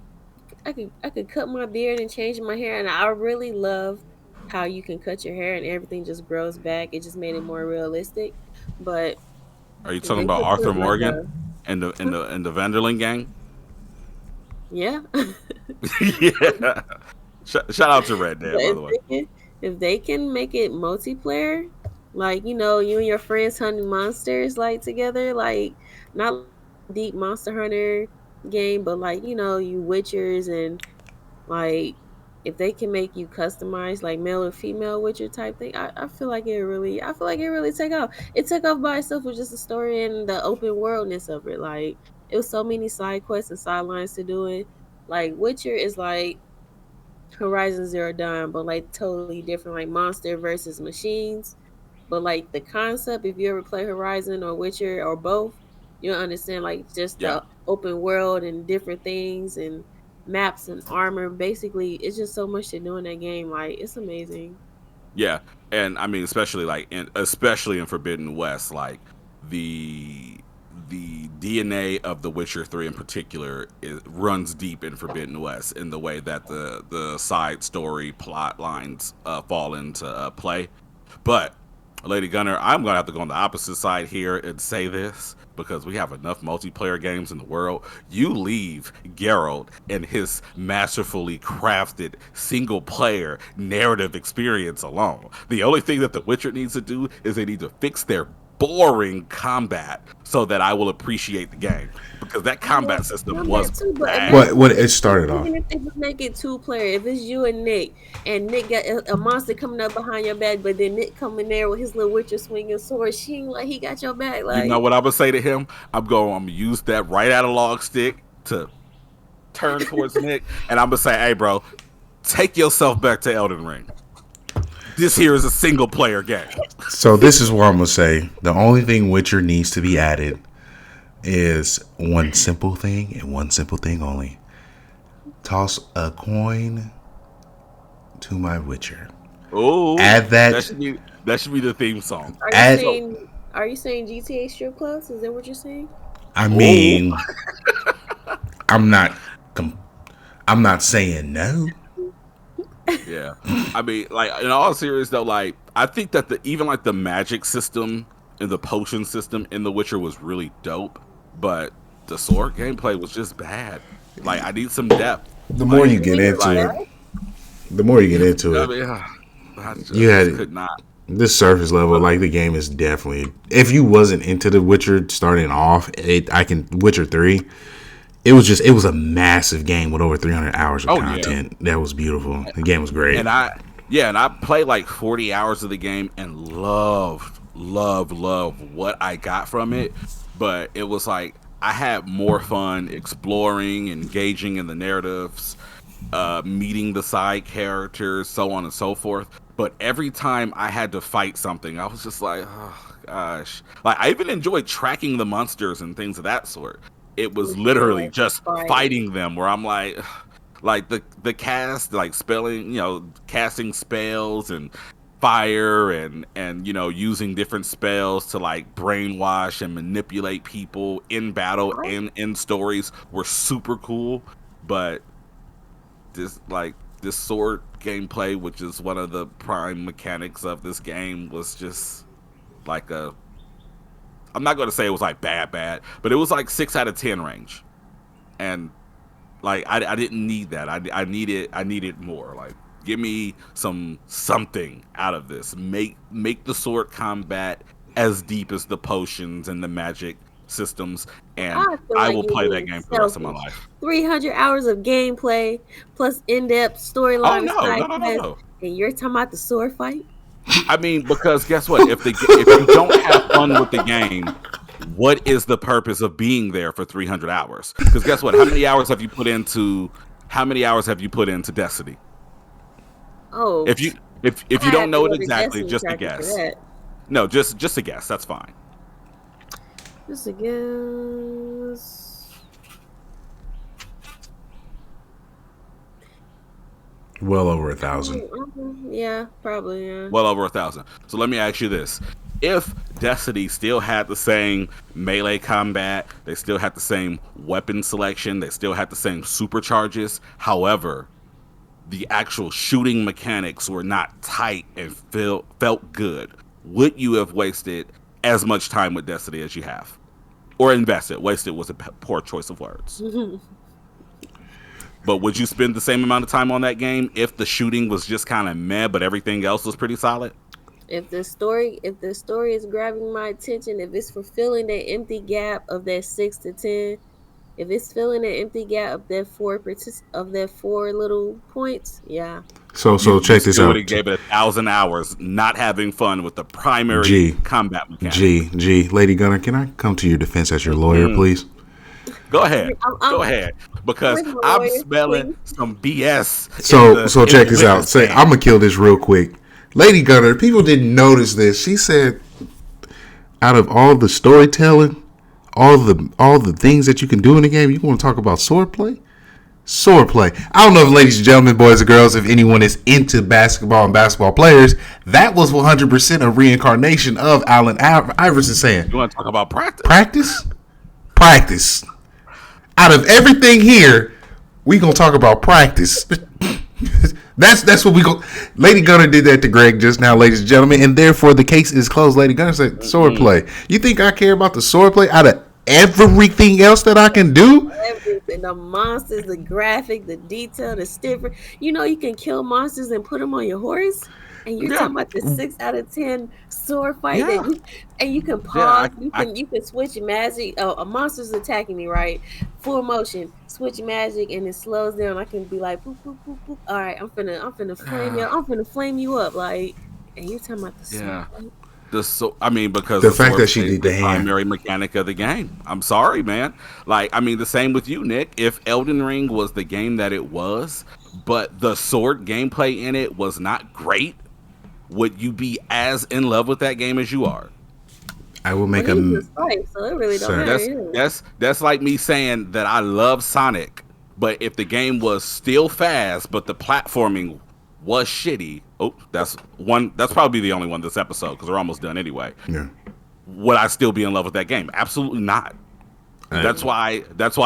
Speaker 2: I could cut my beard and change my hair, and I really love how you can cut your hair and everything just grows back. It just made it more realistic. But
Speaker 3: Are you
Speaker 2: if
Speaker 3: talking
Speaker 2: they
Speaker 3: about
Speaker 2: could
Speaker 3: Arthur
Speaker 2: put like
Speaker 3: Morgan
Speaker 2: a
Speaker 3: and the and
Speaker 2: huh?
Speaker 3: the and the Vanderling gang?
Speaker 2: Yeah.
Speaker 3: Yeah. Shout out to Red
Speaker 2: But
Speaker 3: Dead, by the way.
Speaker 2: if they can make it multiplayer, like you and your friends hunting monsters like together, like not deep Monster Hunter game, but like you Witchers and like if they can make you customize like male or female Witcher type thing, I feel like it really take off. It took off by itself with just the story and the open worldness of it. Like it was so many side quests and sidelines to do it. Like Witcher is like Horizon Zero Dawn, but like totally different, like monster versus machines. But like the concept, if you ever play Horizon or Witcher or both, you'll understand like just
Speaker 3: Yeah.
Speaker 2: the open world and different things and maps and armor. Basically, it's just so much to do in that game. Like it's amazing.
Speaker 3: Yeah, and especially in Forbidden West, like the the DNA of The Witcher 3 in particular runs deep in Forbidden West in the way that the side story plot lines fall into play. But Lady Gunner, I'm gonna have to go on the opposite side here and say this because we have enough multiplayer games in the world. You leave Geralt and his masterfully crafted single player narrative experience alone. The only thing that The Witcher needs to do is they need to fix their boring combat so that I will appreciate the game because that
Speaker 2: I love
Speaker 3: combat system was
Speaker 2: combat too, but
Speaker 3: bad.
Speaker 2: imagine
Speaker 1: What it started off.
Speaker 2: even if they just make it two player. If it's you and Nick got a monster coming up behind your back, but then Nick coming there with his little Witcher swinging sword, she ain't like he got your back.
Speaker 3: You know
Speaker 2: Like
Speaker 3: what I would say to him? I'm gonna use that right out of log stick to turn towards Nick, and I'm gonna say, "Hey, bro, take yourself back to Elden Ring. This here is a single player game."
Speaker 1: So this is what I'm gonna say. The only thing Witcher needs to be added is one simple thing and one simple thing only. Toss a coin to my Witcher.
Speaker 3: Oh,
Speaker 1: Add
Speaker 3: that
Speaker 1: that.
Speaker 3: should be the theme song.
Speaker 2: are you
Speaker 1: Add.
Speaker 2: saying are you saying GTA strip clubs? Is that what you're saying?
Speaker 1: I
Speaker 3: Oh,
Speaker 1: mean, I'm not. I'm not saying no.
Speaker 3: yeah. I mean, like in all seriousness though, like I think that even like the magic system and the potion system in The Witcher was really dope, but the sword gameplay was just bad. Like I need some depth.
Speaker 1: The more
Speaker 3: Like,
Speaker 1: you get
Speaker 2: It was
Speaker 1: into
Speaker 3: like
Speaker 1: it,
Speaker 2: bad.
Speaker 1: the more you get into
Speaker 3: I
Speaker 1: it,
Speaker 3: mean,
Speaker 1: you
Speaker 3: I
Speaker 1: had
Speaker 3: just could not.
Speaker 1: this surface level. Like the game is definitely. If you wasn't into the Witcher starting off, Witcher 3. It was a massive game with over 300 hours of
Speaker 3: Oh yeah,
Speaker 1: content. That was beautiful. The game was great.
Speaker 3: and I played like 40 hours of the game and loved what I got from it. But it was like I had more fun exploring, engaging in the narratives, meeting the side characters, so on and so forth. But every time I had to fight something, I was just like, oh gosh. Like I even enjoyed tracking the monsters and things of that sort. It was
Speaker 2: It's
Speaker 3: literally
Speaker 2: still
Speaker 3: just
Speaker 2: fighting.
Speaker 3: fighting them where I'm like the cast, like spelling, casting spells and fire and using different spells to like brainwash and manipulate people in battle and in stories were super cool. But this sword gameplay, which is one of the prime mechanics of this game, was just like I'm not going to say it was like bad, but it was like 6 out of 10 range. And like I didn't need that. I needed more. Like, give me something out of this. Make the sword combat as deep as the potions and the magic systems, and I will play that game for the rest of my life.
Speaker 2: 300 hours of gameplay plus in-depth storyline.
Speaker 3: No.
Speaker 2: And you're talking about the sword fight?
Speaker 3: I mean, because guess what? If you don't have fun with the game, what is the purpose of being there for 300 hours? Because guess what? How many hours have you put into Destiny?
Speaker 2: Oh,
Speaker 3: if you don't know it exactly, just a guess. No, just a guess. That's fine.
Speaker 2: Just a guess.
Speaker 1: Well over 1,000.
Speaker 2: Yeah, probably. Yeah.
Speaker 3: Well over 1,000. So let me ask you this: if Destiny still had the same melee combat, they still had the same weapon selection, they still had the same supercharges. However, the actual shooting mechanics were not tight and felt good, would you have wasted as much time with Destiny as you have? Or invested? Wasted was a poor choice of words. But would you spend the same amount of time on that game if the shooting was just kind of meh, but everything else was pretty solid?
Speaker 2: If the story is grabbing my attention, if it's fulfilling that empty gap of that 6 to 10, if it's filling an empty gap of that four little points, yeah.
Speaker 1: So check this out.
Speaker 3: You gave it 1,000 hours not having fun with the primary combat mechanics.
Speaker 1: Lady Gunner, can I come to your defense as your lawyer, please?
Speaker 3: Go ahead. Go ahead. Because I'm smelling some BS.
Speaker 1: So check this out. I'm going to kill this real quick. Lady Gunner, people didn't notice this. She said, out of all the storytelling, all the things that you can do in the game, you want to talk about swordplay? Swordplay. I don't know if, ladies and gentlemen, boys and girls, if anyone is into basketball and basketball players, that was 100% a reincarnation of Allen Iverson saying,
Speaker 3: you want to talk about
Speaker 1: practice? Practice. Out of everything here, we gonna talk about practice. That's what we go. Lady Gunner did that to Greg just now, ladies and gentlemen, and therefore the case is closed. Lady Gunner said swordplay. You think I care about the swordplay out of everything else that I can do?
Speaker 2: Everything, the monsters, the graphic, the detail, the stiffer. You know, you can kill monsters and put them on your horse. And you're talking about the 6 out of 10 sword fight and you can pause. You can switch magic. Oh, a monster's attacking me, right? Full motion, switch magic, and it slows down. I can be like, boop, boop, boop, boop. All right, I'm finna flame you. I'm finna flame you up, like. And you talking about the sword fight?
Speaker 3: Because
Speaker 1: the fact that she did the
Speaker 3: primary mechanic of the game. I'm sorry, man. Like, the same with you, Nick. If Elden Ring was the game that it was, but the sword gameplay in it was not great, would you be as in love with that game as you are?
Speaker 1: I will make
Speaker 2: so it really don't matter.
Speaker 3: That's like me saying that I love Sonic, but if the game was still fast, but the platforming was shitty. Oh, that's probably the only one this episode because we're almost done anyway.
Speaker 1: Yeah.
Speaker 3: Would I still be in love with that game? Absolutely not. That's why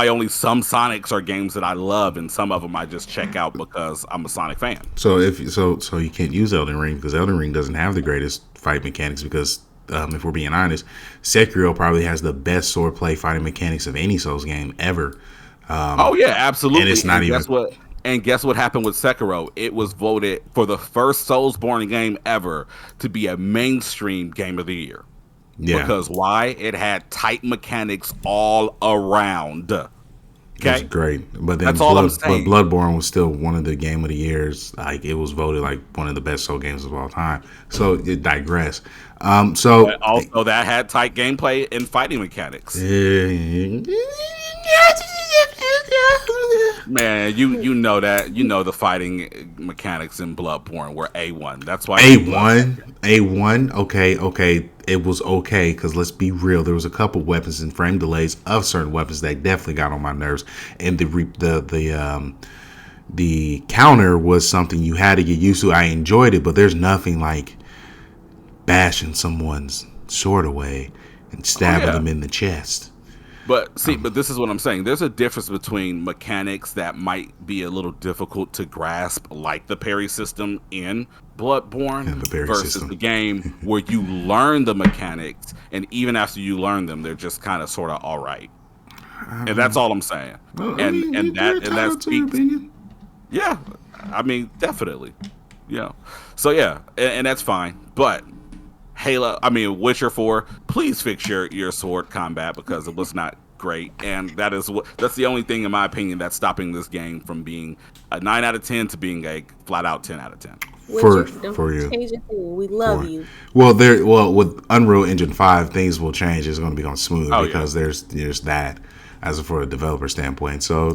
Speaker 3: only some Sonics are games that I love, and some of them I just check out because I'm a Sonic fan.
Speaker 1: So so you can't use Elden Ring because Elden Ring doesn't have the greatest fight mechanics because if we're being honest, Sekiro probably has the best swordplay fighting mechanics of any Souls game ever.
Speaker 3: Oh yeah, absolutely.
Speaker 1: And it's not even.
Speaker 3: Guess what happened with Sekiro? It was voted for the first Soulsborne game ever to be a mainstream game of the year. Yeah. Because why? It had tight mechanics all around. Okay,
Speaker 1: that's great. But then Bloodborne was still one of the game of the years. Like it was voted like one of the best Soul games of all time. So it digress.
Speaker 3: But also that had tight gameplay and fighting mechanics. Man, you know that. You know the fighting mechanics in Bloodborne were A1. That's why
Speaker 1: A1. Okay. It was okay because let's be real. There was a couple weapons and frame delays of certain weapons that definitely got on my nerves. And the counter was something you had to get used to. I enjoyed it, but there's nothing like bashing someone's sword away and stabbing them in the chest.
Speaker 3: But see, but this is what I'm saying. There's a difference between mechanics that might be a little difficult to grasp, like the parry system in Bloodborne, versus the game where you learn the mechanics, and even after you learn them, they're just kind of sort of all right. And that's all I'm saying.
Speaker 1: Well,
Speaker 3: and that
Speaker 1: speaks.
Speaker 3: Yeah, I mean, definitely. Yeah. So yeah, and that's fine. But Witcher 4, please fix your sword combat because it was not great, and that's the only thing in my opinion that's stopping this game from being a 9 out of 10 to being a flat out 10 out of 10.
Speaker 1: For you.
Speaker 2: We love you.
Speaker 1: Well, with Unreal Engine 5, things will change. It's going to be on smoother because there's that as for a developer standpoint. So,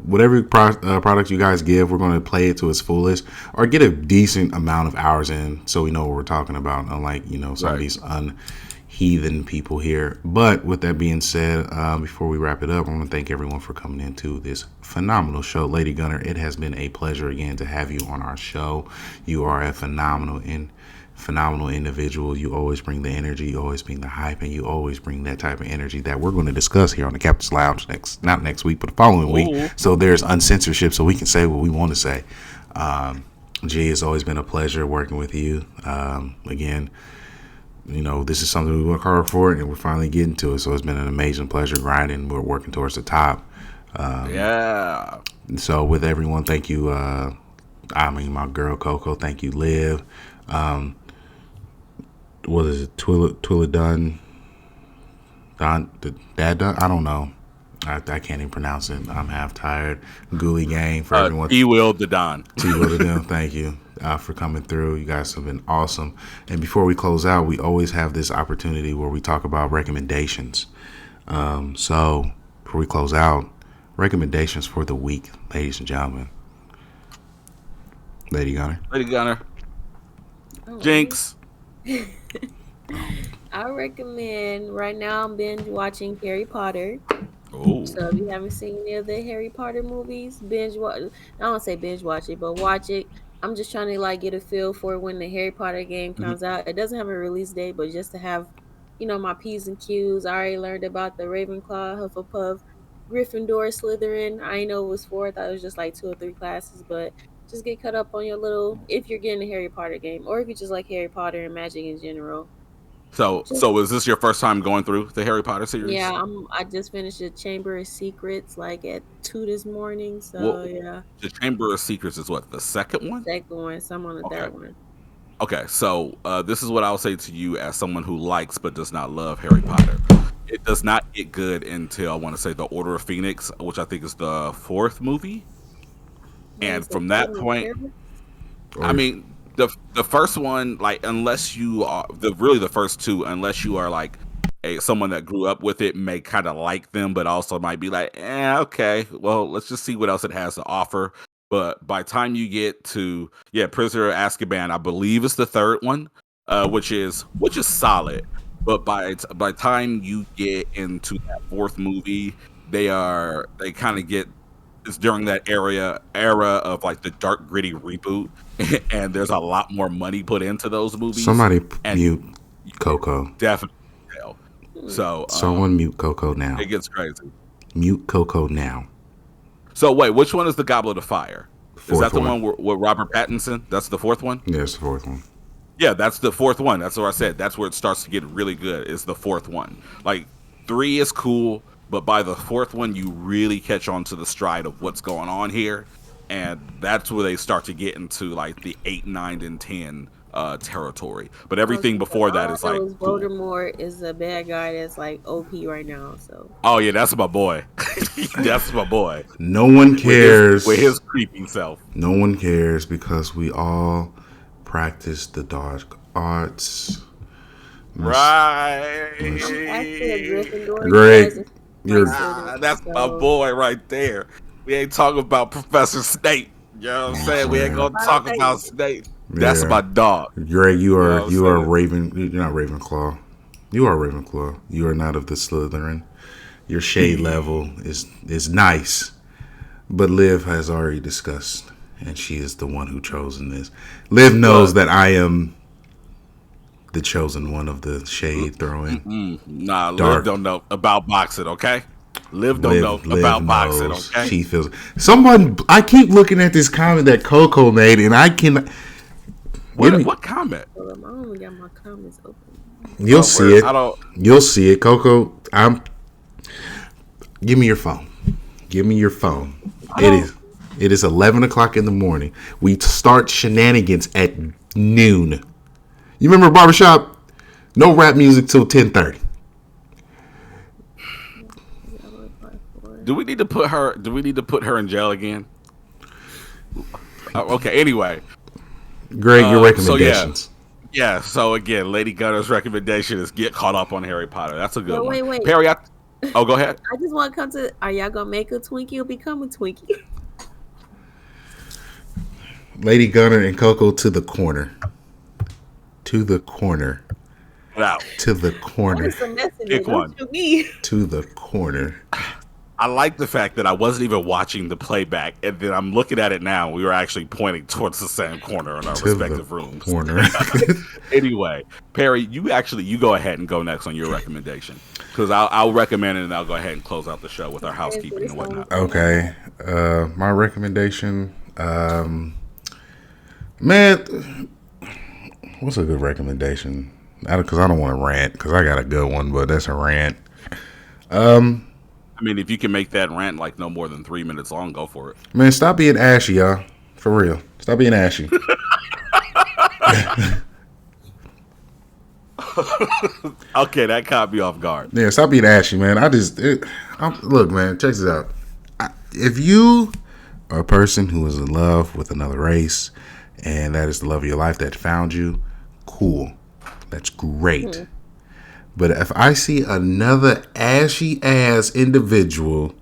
Speaker 1: whatever product you guys give, we're going to play it to its fullest or get a decent amount of hours in so we know what we're talking about, unlike, some of these heathen people here. But with that being said, before we wrap it up, I want to thank everyone for coming into this phenomenal show. Lady Gunner, it has been a pleasure again to have you on our show. You are a phenomenal individual. You always bring the energy, you always bring the hype, and you always bring that type of energy that we're going to discuss here on the Captain's Lounge not next week, but the following week. So there's uncensorship, so we can say what we want to say. G, it's always been a pleasure working with you. Again, this is something we work hard for, and we're finally getting to it. So it's been an amazing pleasure grinding. We're working towards the top. So with everyone, thank you. My girl Coco, thank you, Liv. What is it? Twilla Dunn? Dad Dunn? I don't know. I can't even pronounce it. I'm half tired. Ghoulie Gang for everyone.
Speaker 3: T-Will the Don.
Speaker 1: T-Will the Don. Thank you for coming through. You guys have been awesome. And before we close out, we always have this opportunity where we talk about recommendations. So before we close out, recommendations for the week, ladies and gentlemen. Lady Gunner.
Speaker 3: Jinx.
Speaker 2: I recommend right now I'm binge watching Harry Potter.
Speaker 3: Oh.
Speaker 2: So if you haven't seen any of the Harry Potter movies, binge watch. I don't say binge watch it, but watch it. I'm just trying to get a feel for when the Harry Potter game comes out. It doesn't have a release date, but just to have, my P's and Q's. I already learned about the Ravenclaw, Hufflepuff, Gryffindor, Slytherin. I didn't know it was 4. I thought it was just 2 or 3 classes, but just get caught up on your if you're getting a Harry Potter game, or if you just like Harry Potter and magic in general.
Speaker 3: So is this your first time going through the Harry Potter series?
Speaker 2: Yeah, I just finished the Chamber of Secrets at 2 this morning. So yeah.
Speaker 3: The Chamber of Secrets is what, the second one?
Speaker 2: Second one. So I'm on the third one.
Speaker 3: Okay, so this is what I'll say to you as someone who likes but does not love Harry Potter. It does not get good until I want to say the Order of Phoenix, which I think is the 4th movie. And from that point, I mean, the first one, unless you are the first 2, unless you are someone that grew up with it, may kind of like them, but also might be okay, well, let's just see what else it has to offer. But by the time you get to Prisoner of Azkaban, I believe it's the 3rd one, which is solid. But by the time you get into that 4th movie, they kind of get. It's during that era of the dark gritty reboot, and there's a lot more money put into those movies.
Speaker 1: Somebody mute Coco.
Speaker 3: Definitely. So
Speaker 1: someone mute Coco now.
Speaker 3: It gets crazy.
Speaker 1: Mute Coco now.
Speaker 3: So wait, which one is the Goblet of Fire? Is that the one with Robert Pattinson? That's the 4th one?
Speaker 1: Yeah, it's the 4th one.
Speaker 3: Yeah, that's the 4th one. That's what I said. That's where it starts to get really good. Is the 4th one. 3 is cool. But by the 4th one, you really catch on to the stride of what's going on here. And that's where they start to get into the 8, 9, and 10 territory. But everything before that is cool.
Speaker 2: Voldemort is a bad guy that's OP right now. So.
Speaker 3: Oh yeah, that's my boy. That's my boy.
Speaker 1: No one cares.
Speaker 3: With his creepy self.
Speaker 1: No one cares because we all practice the dark arts.
Speaker 3: Right.
Speaker 1: Great.
Speaker 3: That's my boy right there. We ain't talking about Professor Snape. You know what I'm saying? We ain't gonna talk about Snape. That's my dog.
Speaker 1: Greg, you are Raven. You're not Ravenclaw. You are Ravenclaw. You are not of the Slytherin. Your shade level is nice, but Liv has already discussed, and she is the one who chosen this. Liv knows that I am the chosen one of the shade throwing.
Speaker 3: Nah, Liv
Speaker 1: Dark.
Speaker 3: don't know about boxing, okay? Liv don't know
Speaker 1: Liv
Speaker 3: about boxing,
Speaker 1: knows.
Speaker 3: okay?
Speaker 1: She feels. Someone. I keep looking at this comment that Coco made, and I can.
Speaker 3: What comment?
Speaker 2: I only got my comments open.
Speaker 1: You'll see it.
Speaker 3: I don't.
Speaker 1: You'll see it, Coco. Give me your phone. Give me your phone. It is 11 o'clock in the morning. We start shenanigans at noon. You remember barbershop? No rap music till 10:30.
Speaker 3: Do we need to put her? Do we need to put her in jail again? Okay. Anyway,
Speaker 1: Greg, your recommendations.
Speaker 3: Yeah. So again, Lady Gunner's recommendation is get caught up on Harry Potter. That's a good one.
Speaker 2: Wait.
Speaker 3: Perry, go ahead.
Speaker 2: I just want to come to. Are y'all gonna make a Twinkie or become a Twinkie?
Speaker 1: Lady Gunner and Coco to the corner. To the corner.
Speaker 3: Wow.
Speaker 1: To the corner.
Speaker 3: Pick one.
Speaker 1: To the corner.
Speaker 3: I like the fact that I wasn't even watching the playback, and then I'm looking at it now. We were actually pointing towards the same corner in our respective rooms.
Speaker 1: Corner.
Speaker 3: Anyway, Perry, you go ahead and go next on your recommendation, because I'll recommend it, and I'll go ahead and close out the show with our housekeeping and whatnot.
Speaker 1: Okay, my recommendation, man, what's a good recommendation? Because I don't want to rant, because I got a good one, but that's a rant.
Speaker 3: I mean, if you can make that rant like no more than 3 minutes long, go for it.
Speaker 1: Man, stop being ashy, y'all. For real. Stop being ashy.
Speaker 3: Okay, that caught me off guard.
Speaker 1: Yeah, stop being ashy, man. Look, man, check this out. If you are a person who is in love with another race, and that is the love of your life that found you, cool. That's great. But if I see another ashy ass individual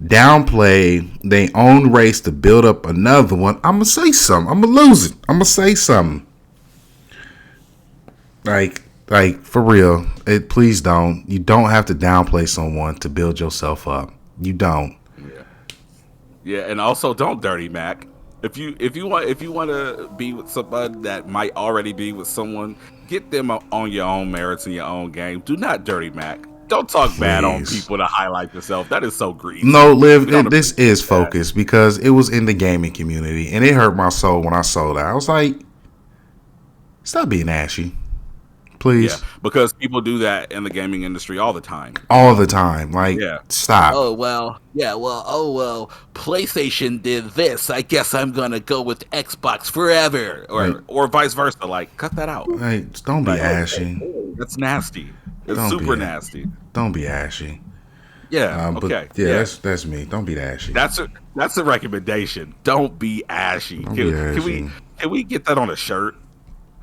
Speaker 1: downplay their own race to build up another one, I'm gonna say something. I'm gonna lose it. I'm gonna say something. Like for real. Please don't. You don't have to downplay someone to build yourself up. You don't.
Speaker 3: Yeah, and also don't dirty Mac. If you want to be with somebody that might already be with someone, get them on your own merits and your own game. Do not dirty Mac. Don't talk bad on people to highlight yourself. That is so greedy.
Speaker 1: No, Liv, this is focused because it was in the gaming community and it hurt my soul when I saw that. I was like, stop being ashy. Please.
Speaker 3: Yeah, because people do that in the gaming industry all the time.
Speaker 1: All the time. Like, stop.
Speaker 4: Oh, well, PlayStation did this. I guess I'm going to go with Xbox forever.
Speaker 3: Or vice versa. Like, cut that out.
Speaker 1: Hey, don't be ashy.
Speaker 3: That's nasty. It's super nasty.
Speaker 1: Don't be ashy.
Speaker 3: Yeah, okay.
Speaker 1: Yeah, that's me. Don't be ashy.
Speaker 3: That's a recommendation. Don't be ashy. Can we get that on a shirt?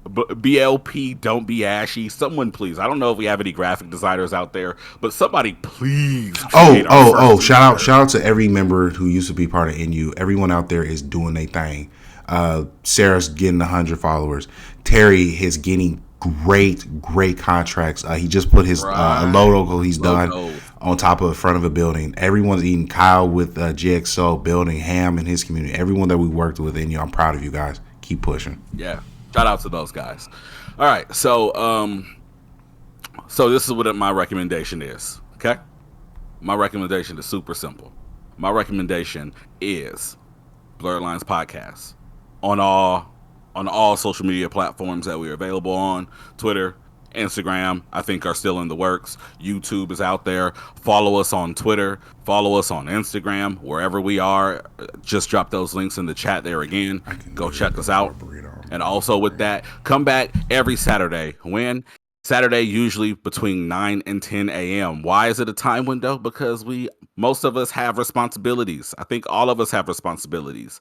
Speaker 3: BLP, don't be ashy. Someone please. I don't know if we have any graphic designers out there, but somebody please.
Speaker 1: Shout out to every member who used to be part of NU. Everyone out there is doing their thing. Sarah's getting 100 followers. Terry is getting great contracts. He just put his logo he's done on top of the front of a building. Everyone's eating. Kyle with GXO building Ham in his community. Everyone that we worked with NU. I'm proud of you guys. Keep pushing.
Speaker 3: Yeah. Shout out to those guys. All right, so this is what my recommendation is. Okay, my recommendation is super simple. My recommendation is Blerd Lines Podcast on all social media platforms that we are available on. Twitter, Instagram, I think are still in the works. YouTube is out there. Follow us on Twitter. Follow us on Instagram. Wherever we are, just drop those links in the chat there again. Go check us out. And also with that, come back every Saturday. When? Saturday, usually between 9 and 10 a.m. Why is it a time window? Because most of us have responsibilities. I think all of us have responsibilities.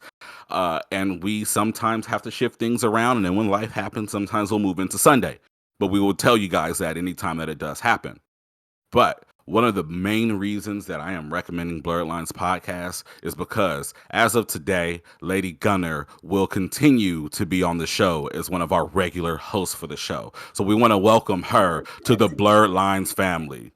Speaker 3: And we sometimes have to shift things around. And then when life happens, sometimes we'll move into Sunday. But we will tell you guys that anytime that it does happen. But one of the main reasons that I am recommending Blerd Lines Podcast is because as of today, Lady Gunner will continue to be on the show as one of our regular hosts for the show. So we want to welcome her to the Blerd Lines family.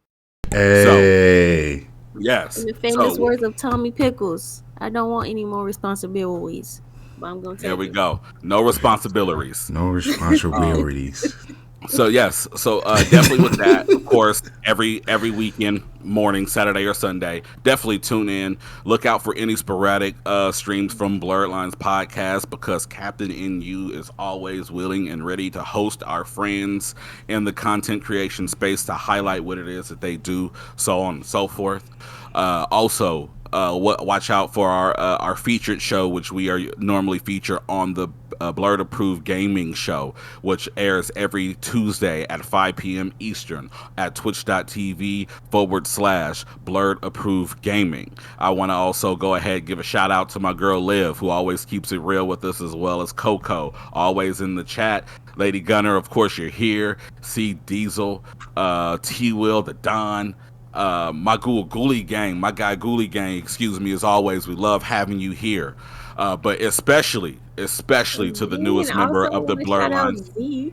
Speaker 1: Hey.
Speaker 3: Yes.
Speaker 2: In the famous words of Tommy Pickles, I don't want any more responsibilities. but I'm gonna
Speaker 3: There
Speaker 2: take
Speaker 3: we
Speaker 2: it.
Speaker 3: go. No responsibilities.
Speaker 1: No responsibilities.
Speaker 3: So yes, so definitely with that, of course, every weekend morning, Saturday or Sunday, definitely tune in. Look out for any sporadic streams from Blerd Lines podcast, because Captain NU is always willing and ready to host our friends in the content creation space to highlight what it is that they do, so on and so forth. Also, watch out for our featured show, which we are normally feature on the Blerd Approved Gaming Show, which airs every Tuesday at 5 p.m. Eastern at twitch.tv/Blerd Approved Gaming. I want to also go ahead and give a shout out to my girl Liv, who always keeps it real with us, as well as Coco, always in the chat. Lady Gunner, of course, you're here. C Diesel, T Will, the Don. My Ghoulie gang, my guy Ghoulie gang, excuse me, as always, we love having you here. But especially to the
Speaker 2: Z, and
Speaker 3: newest member
Speaker 2: also
Speaker 3: of the
Speaker 2: want to
Speaker 3: Blerd
Speaker 2: shout out
Speaker 3: Lines.
Speaker 2: Z.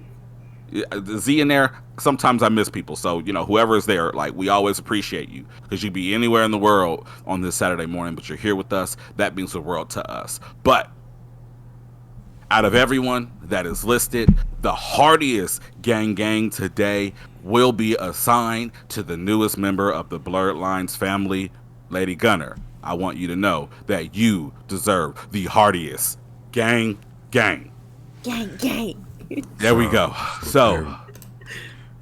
Speaker 3: The Z in there, sometimes I miss people. So, whoever is there, like, we always appreciate you, because you'd be anywhere in the world on this Saturday morning, but you're here with us. That means the world to us. But out of everyone that is listed, the hardiest gang today will be assigned to the newest member of the Blerd Lines family, Lady Gunner. I want you to know that you deserve the hardiest gang.
Speaker 2: Gang.
Speaker 3: There we go. So,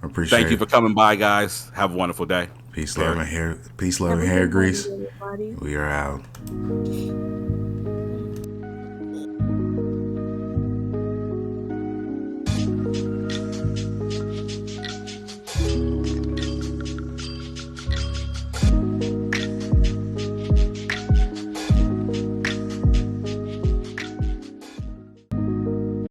Speaker 1: Appreciate
Speaker 3: thank you for coming by, guys. Have a wonderful day.
Speaker 1: Peace, love, and hair grease.
Speaker 2: Everybody.
Speaker 1: We are out.